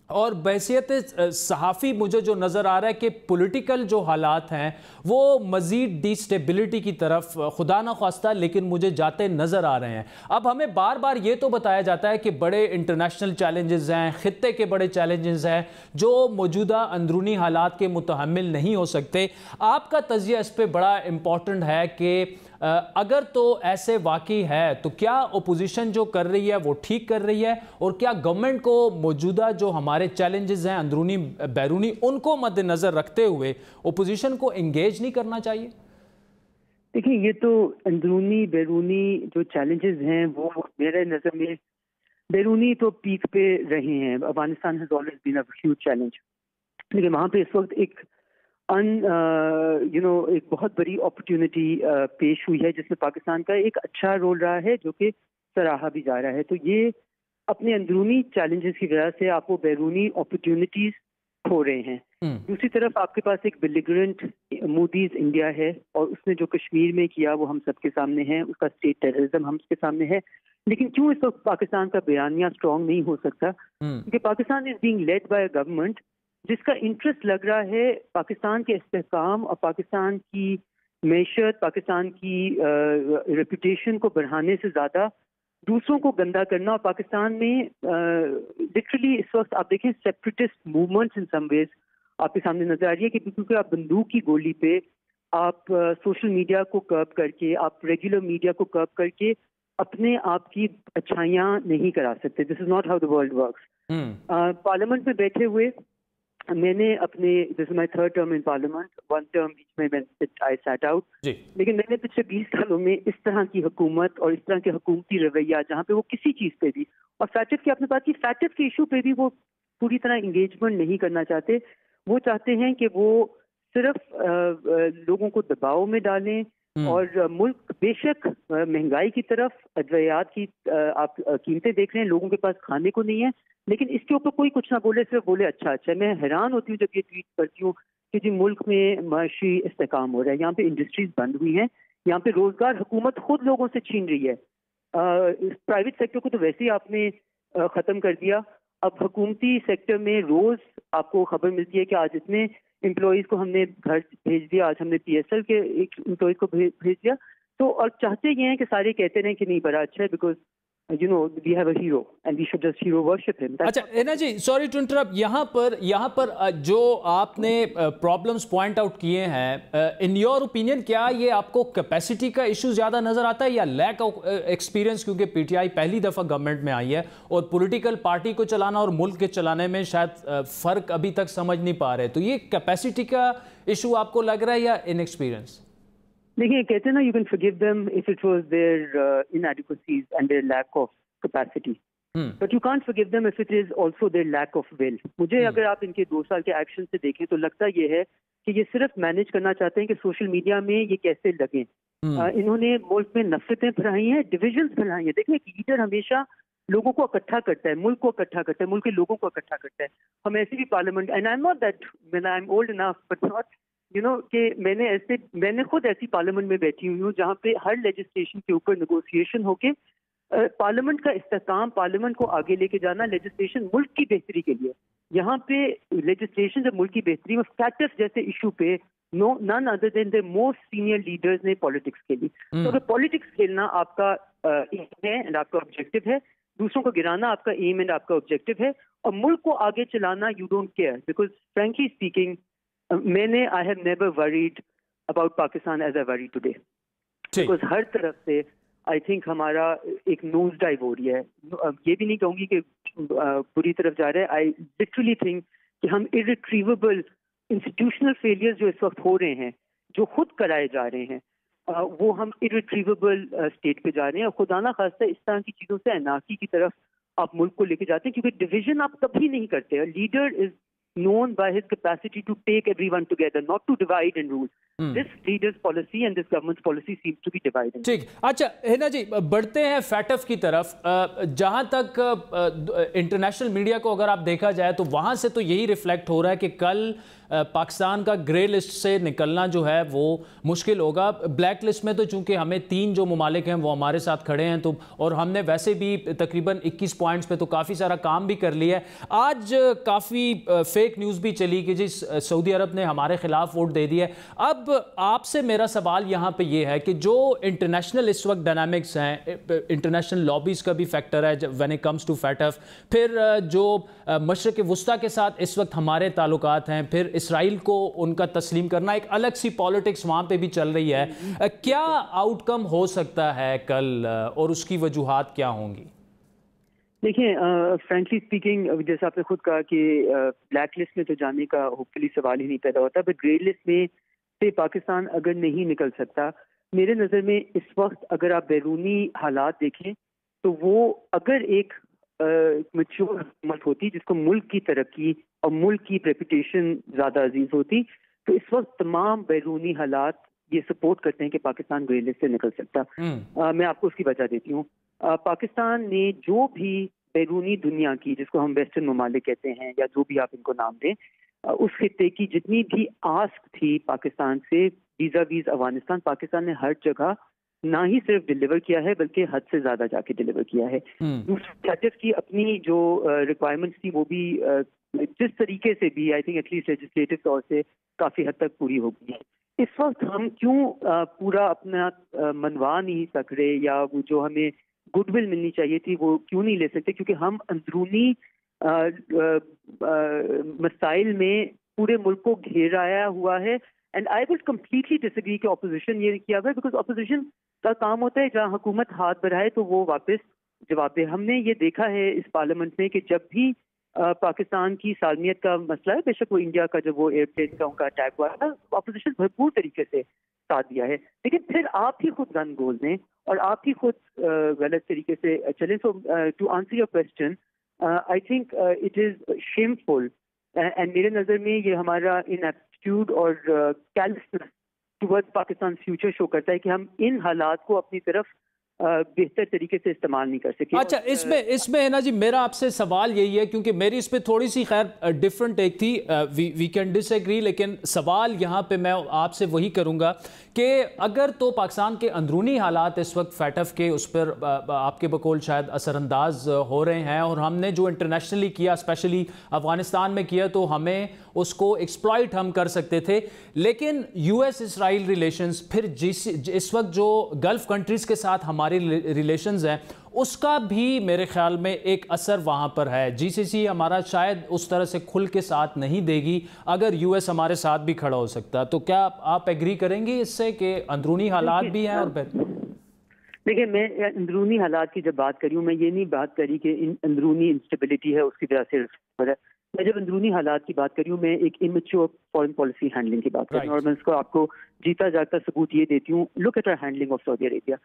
और बहसियत सहाफ़ी मुझे जो नज़र आ रहा है कि पॉलिटिकल जो हालात हैं वो मज़ीद डिस्टेबिलिटी की तरफ खुदा न ख्वास्ता लेकिन मुझे जाते नज़र आ रहे हैं। अब हमें बार बार ये तो बताया जाता है कि बड़े इंटरनेशनल चैलेंजेस हैं, ख़ित्ते के बड़े चैलेंजेस हैं जो मौजूदा अंदरूनी हालात के मुतहम्मिल नहीं हो सकते। आपका तज़िया इस पर बड़ा इम्पॉर्टेंट है कि अगर तो ऐसे वाकई है तो क्या अपोजिशन जो कर रही है वो ठीक कर रही है, और क्या गवर्नमेंट को मौजूदा जो हमारे चैलेंजेस हैं अंदरूनी बैरूनी उनको मद्देनजर रखते हुए अपोजिशन को एंगेज नहीं करना चाहिए? देखिए, ये तो अंदरूनी बैरूनी जो चैलेंजेस हैं वो मेरे नज़र में बैरूनी तो पीक पे रहे हैं। Afghanistan has always been a huge challenge, लेकिन वहाँ पे इस वक्त एक एक बहुत बड़ी अपॉर्चुनिटी पेश हुई है जिसमें पाकिस्तान का एक अच्छा रोल रहा है जो कि सराहा भी जा रहा है। तो ये अपने अंदरूनी चैलेंजेस की वजह से आपको बैरूनी अपॉर्चुनिटीज खो रहे हैं। दूसरी तरफ आपके पास एक बिलिग्रेंट मूडीज इंडिया है और उसने जो कश्मीर में किया वो हम सबके सामने है, उसका स्टेट टेररिज्म हम सबके सामने है। लेकिन क्यों इस वक्त पाकिस्तान का बयानिया स्ट्रॉन्ग नहीं हो सकता? क्योंकि Pakistan is being led by a government जिसका इंटरेस्ट लग रहा है पाकिस्तान के इस्तेहकाम और पाकिस्तान की मैशत, पाकिस्तान की रेपुटेशन को बढ़ाने से ज़्यादा दूसरों को गंदा करना। और पाकिस्तान में लिटरली इस वक्त आप देखें separatist movements in some ways आपके सामने नजर आ रही है कि क्योंकि आप बंदूक की गोली पे आप सोशल मीडिया को कर्ब करके, आप रेगुलर मीडिया को कर्ब करके अपने आप की अच्छाइयाँ नहीं करा सकते। This is not how the world works. Parliament में बैठे हुए मैंने अपने this my 3rd term in parliament, 1 term बीच में आई सैट आउट, लेकिन मैंने पिछले 20 सालों में इस तरह की हुकूमत और इस तरह के हुकूमती रवैया जहाँ पे वो किसी चीज़ पे भी, और फैटफ की आपने बात की, फैटफ के इशू पे भी वो पूरी तरह इंगेजमेंट नहीं करना चाहते। वो चाहते हैं कि वो सिर्फ लोगों को दबाव में डालें, और मुल्क बेशक महंगाई की तरफ, अद्वियात की आप कीमतें देख रहे हैं, लोगों के पास खाने को नहीं है, लेकिन इसके ऊपर कोई कुछ ना बोले, सिर्फ बोले अच्छा अच्छा। मैं हैरान होती हूँ जब ये ट्वीट करती हूँ कि जी मुल्क में माशी इस्तेकाम हो रहा है, यहाँ पे इंडस्ट्रीज बंद हुई हैं, यहाँ पे रोजगार हुकूमत खुद लोगों से छीन रही है। प्राइवेट सेक्टर को तो वैसे ही आपने खत्म कर दिया। अब हुकूमती सेक्टर में रोज आपको खबर मिलती है कि आज इतने एम्प्लॉयज को हमने घर भेज दिया, आज हमने PSL के एक एम्प्लॉयज को भेज दिया। तो और चाहते ये हैं कि सारे कहते रहे कि नहीं बड़ा अच्छा है, because you know we have a hero and we should just hero worship him. अच्छा एना जी, सॉरी टू इंटरप्ट, यहाँ पर जो आपने प्रॉब्लम्स पॉइंट आउट किए हैं, इन योर ओपिनियन क्या ये आपको कैपेसिटी का इशू ज़्यादा नज़र आता है या लैक ऑफ एक्सपीरियंस? क्योंकि PTI पहली दफ़ा गवर्नमेंट में आई है और पॉलिटिकल पार्टी को चलाना और मुल्क के चलाने में शायद फ़र्क अभी तक समझ नहीं पा रहे, तो ये कैपेसिटी का इशू आपको लग रहा है या इनएक्सपीरियंस? देखिए, कहते हैं ना, you can forgive them if it was their inadequacies and their lack of capacity, but you can't forgive them if it is also their lack of will. मुझे अगर आप इनके 2 साल के एक्शन से देखें तो लगता ये है कि ये सिर्फ मैनेज करना चाहते हैं कि सोशल मीडिया में ये कैसे लगें। इन्होंने मुल्क में नफरतें फैलाई हैं, डिविजन्स फैलाई हैं। देखिए, एक लीडर हमेशा लोगों को इकट्ठा करता है, मुल्क को इकट्ठा करता है, मुल्क के लोगों को इकट्ठा करता है। हम ऐसे भी parliament, and I am not that, when I am old enough but not कि मैंने खुद ऐसी पार्लियामेंट में बैठी हुई हूँ जहाँ पे हर लेजिस्लेशन के ऊपर नेगोशिएशन होके पार्लियामेंट का इस्तेकाम, पार्लियामेंट को आगे लेके जाना, लेजिस्लेशन मुल्क की बेहतरी के लिए। यहाँ पे लेजिस्लेशन जब मुल्क की बेहतरी में फैक्टर्स जैसे इशू पे none other than the most senior leaders ने पॉलिटिक्स खेली। तो अगर पॉलिटिक्स खेलना आपका एम है एंड आपका ऑब्जेक्टिव है, दूसरों को गिराना आपका एम एंड आपका ऑब्जेक्टिव है, और मुल्क को आगे चलाना you don't care, because frankly speaking I have never worried about Pakistan as I worry today. Because हर तरफ से I think हमारा एक नोज डाइव हो रही है। ये भी नहीं कहूँगी कि बुरी तरफ जा रहा है। I literally think कि हम irretrievable institutional failures जो इस वक्त हो रहे हैं, जो खुद कराए जा रहे हैं, वो हम irretrievable स्टेट पे जा रहे हैं। और खुदा ना खास्ता इस तरह की चीज़ों से अनाकी की तरफ आप मुल्क को लेके जाते हैं, क्योंकि डिवीजन आप कभी नहीं करते। Leader is known by his capacity to take everyone together, not to divide and rule. This leader's policy and this government's policy seems to be dividing. ठीक, अच्छा हिना जी, बढ़ते हैं फैटफ की तरफ। जहां तक इंटरनेशनल मीडिया को अगर आप देखा जाए तो वहां से तो यही रिफ्लेक्ट हो रहा है कि कल पाकिस्तान का ग्रे लिस्ट से निकलना जो है वो मुश्किल होगा। ब्लैक लिस्ट में तो चूंकि हमें 3 जो ममालिक हैं वो हमारे साथ खड़े हैं, तो और हमने वैसे भी तकरीबन 21 पॉइंट्स पे तो काफ़ी सारा काम भी कर लिया है। आज काफ़ी फेक न्यूज़ भी चली कि जी सऊदी अरब ने हमारे खिलाफ वोट दे दिया। अब आपसे मेरा सवाल यहाँ पे ये है कि जो इंटरनेशनल इस वक्त डायनामिक्स हैं, इंटरनेशनल लॉबीज़ का भी फैक्टर है when it comes to FATF, फिर जो मशरक़ वुस्ता के साथ इस वक्त हमारे ताल्लुकात हैं, फिर इसराइल को उनका तस्लीम करना, एक अलग सी पॉलिटिक्स वहाँ पे भी चल रही है। क्या आउटकम हो सकता है कल और उसकी वजूहात क्या होंगी? देखिए, फ्रेंकली स्पीकिंग, जैसे आपने खुद कहा कि ब्लैक लिस्ट में तो जाने का होपफुली सवाल ही नहीं पैदा होता, बट ग्रे लिस्ट में से पाकिस्तान अगर नहीं निकल सकता, मेरे नज़र में इस वक्त अगर आप बैरूनी हालात देखें तो वो अगर एक मैच्योर हुकूमत होती जिसको मुल्क की तरक्की और मुल्क की रेपुटेशन ज़्यादा अजीज होती, तो इस वक्त तमाम बैरूनी हालात ये सपोर्ट करते हैं कि पाकिस्तान ग्रे लिस्ट से निकल सकता। मैं आपको उसकी वजह देती हूँ। पाकिस्तान ने जो भी बैरूनी दुनिया की, जिसको हम वेस्टर्न ममालिक कहते हैं या जो भी आप इनको नाम दें, उस खित्ते की जितनी भी आस्क थी पाकिस्तान से वीजा वीज अफगानिस्तान, पाकिस्तान ने हर जगह ना ही सिर्फ डिलीवर किया है बल्कि हद से ज्यादा जाके डिलीवर किया है। दूसरी की अपनी जो रिक्वायरमेंट्स थी वो भी जिस तरीके से भी आई थिंक एटलीस्ट लेजिस्लेटिव तौर से काफी हद तक पूरी हो गई है। इस वक्त हम क्यों पूरा अपना मनवा नहीं सक रहे, या वो जो हमें गुडविल मिलनी चाहिए थी वो क्यों नहीं ले सकते? क्योंकि हम अंदरूनी मसाइल में पूरे मुल्क को घेराया हुआ है। And I would completely disagree कि ऑपोजिशन ये किया हुआ है, बिकॉज ऑपोजिशन का काम होता है जहाँ हुकूमत हाथ बढ़ाए तो वो वापस जवाब दे। हमने ये देखा है इस पार्लियामेंट में कि जब भी पाकिस्तान की सालमियत का मसला है, बेशक वो इंडिया का जब वो एयरप्लेन का उनका अटैक हुआ था, ऑपोजिशन भरपूर तरीके से साथ दिया है, लेकिन फिर आप ही खुद गन गोल दें और आप ही खुद गलत तरीके से चलें। So to answer your question, I think it is shameful and मेरे नज़र में ये हमारा इनएप्टीट्यूड और callousness towards Pakistan future show करता है कि हम इन हालात को अपनी तरफ बेहतर तरीके से इस्तेमाल नहीं कर सके। अच्छा, इसमें है ना जी, मेरा आपसे सवाल यही है, क्योंकि मेरी इस पे थोड़ी सी खैर डिफरेंट एक थी, वी कैन डिसएग्री, लेकिन सवाल यहाँ पे मैं आपसे वही करूँगा कि अगर तो पाकिस्तान के अंदरूनी हालात इस वक्त फैटफ के उस पर आपके बकौल शायद असरअंदाज हो रहे हैं, और हमने जो इंटरनेशनली किया, स्पेशली अफगानिस्तान में किया, तो हमें उसको एक्सप्लॉइट हम कर सकते थे, लेकिन US इसराइल रिलेशंस, फिर इस वक्त जो गल्फ कंट्रीज़ के साथ हमारे रिलेशंस हैं, उसका भी मेरे ख्याल में एक असर वहाँ पर है। GCC हमारा शायद उस तरह से खुल के साथ नहीं देगी अगर US हमारे साथ भी खड़ा हो सकता। तो क्या आप एग्री करेंगे इससे कि अंदरूनी हालात भी हैं? और देखिए, मैं अंदरूनी हालात की जब बात करी हूँ, मैं ये नहीं बात करी कि अंदरूनी इंस्टेबिलिटी है उसकी वजह से। मैं जब अंदरूनी हालात की बात करी हूँ, मैं एक इमेच्योर फॉरेन पॉलिसी हैंडलिंग की बात कर रही हूँ, और मैं इसको आपको जीता जागता सबूत ये देती हूँ। Look at our handling of Saudi Arabia.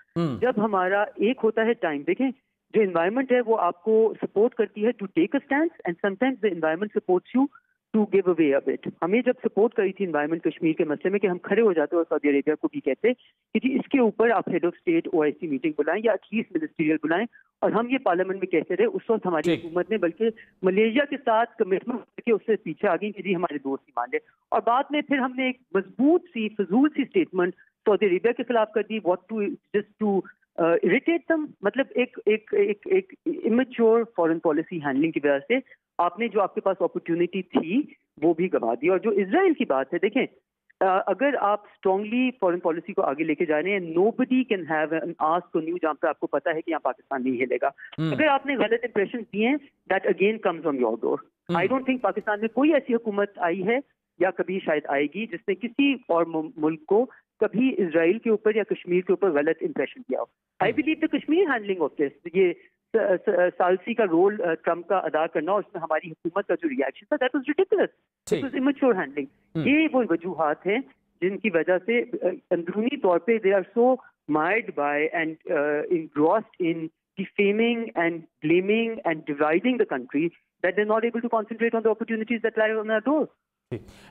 जब हमारा एक होता है टाइम, देखें जो एनवायरनमेंट है वो आपको सपोर्ट करती है to take a stand, and sometimes the environment supports you to give away a bit. हमें जब सपोर्ट करी थी एनवायरनमेंट कश्मीर के मसले में कि हम खड़े हो जाते और सऊदी अरेबिया को भी कहते कि जी इसके ऊपर आप head of state OIC meeting बुलाएं या एटलीस्ट मिनिस्ट्रियल बुलाएं, और हम ये पार्लियामेंट में कहते रहे। उस वक्त हमारी हुकूमत ने बल्कि मलेशिया के साथ कमिटमेंट करके उससे पीछे आ गई कि जी हमारे दोस्त ही मान ले, और बाद में फिर हमने एक मजबूत सी फजूल सी स्टेटमेंट सऊदी अरेबिया के खिलाफ कर दी, what to just to irritate them. मतलब एक इमेच्योर फॉरेन पॉलिसी हैंडलिंग की वजह से आपने जो आपके पास अपॉर्चुनिटी थी वो भी गंवा दी। और जो इजराइल की बात है, देखें अगर आप स्ट्रांगली फॉरेन पॉलिसी को आगे लेके जा रहे हैं, nobody can have an ask on you जहां पे आपको पता है कि यहाँ पाकिस्तान नहीं हिलेगा। अगर आपने गलत इंप्रेशन दिए हैं, that again comes on your door. I don't think Pakistan में कोई ऐसी हुकूमत आई है या कभी शायद आएगी जिसने किसी और मुल्क को कभी इजराइल के ऊपर या कश्मीर के ऊपर गलत इंप्रेशन दिया हो। I believe the Kashmir handling of this, ये सालसी का रोल ट्रम्प का अदा करना, और उसमें हमारी हुकूमत का जो रिएक्शन था, that was ridiculous, it was immature handling. ये वो वजूहात हैं जिनकी वजह से अंदरूनी तौर पे they are so mired by and engrossed in defaming and blaming and dividing the country that they're not able to concentrate on the opportunities that lie on our door.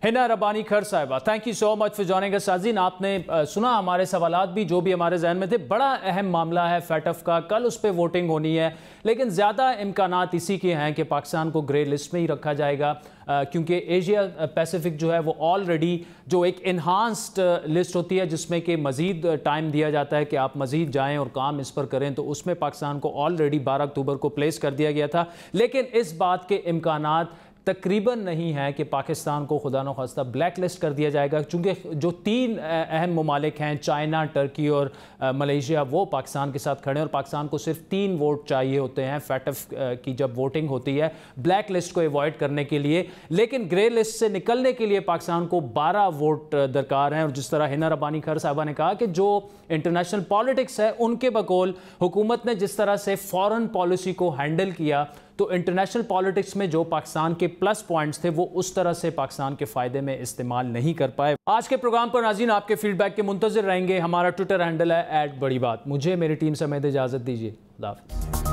Hina Rabbani Khar साहिबा, thank you so much for joining us. साजिन, आपने सुना हमारे सवालात भी जो भी हमारे जहन में थे। बड़ा अहम मामला है फैटफ का, कल उस पर वोटिंग होनी है, लेकिन ज़्यादा इम्कानात इसी के हैं कि पाकिस्तान को ग्रे लिस्ट में ही रखा जाएगा, क्योंकि एशिया पैसिफिक जो है वो ऑलरेडी जो एक इन्हांस्ड लिस्ट होती है जिसमें कि मज़ीद टाइम दिया जाता है कि आप मज़ीद जाएँ और काम इस पर करें, तो उसमें पाकिस्तान को ऑलरेडी 12 अक्टूबर को प्लेस कर दिया गया था। लेकिन इस बात के इम्कानात तकरीबन नहीं है कि पाकिस्तान को खुदा न खास्ता ब्लैक लिस्ट कर दिया जाएगा, क्योंकि जो 3 अहम ममालिक हैं, चाइना, टर्की और मलेशिया, वो पाकिस्तान के साथ खड़े हैं, और पाकिस्तान को सिर्फ 3 वोट चाहिए होते हैं फैटफ की जब वोटिंग होती है ब्लैक लिस्ट को अवॉइड करने के लिए। लेकिन ग्रे लिस्ट से निकलने के लिए पाकिस्तान को 12 वोट दरकार हैं। और जिस तरह हिना रब्बानी खर साहबा ने कहा कि जो इंटरनेशनल पॉलिटिक्स है उनके बकौल हुकूमत ने जिस तरह से फॉरेन पॉलिसी को हैंडल किया, तो इंटरनेशनल पॉलिटिक्स में जो पाकिस्तान के प्लस पॉइंट्स थे वो उस तरह से पाकिस्तान के फायदे में इस्तेमाल नहीं कर पाए। आज के प्रोग्राम पर नाज़रीन आपके फीडबैक के मुंतज़िर रहेंगे। हमारा ट्विटर हैंडल है @बड़ी बात। मुझे मेरी टीम समेत इजाज़त दीजिए। खुदा हाफ़िज़।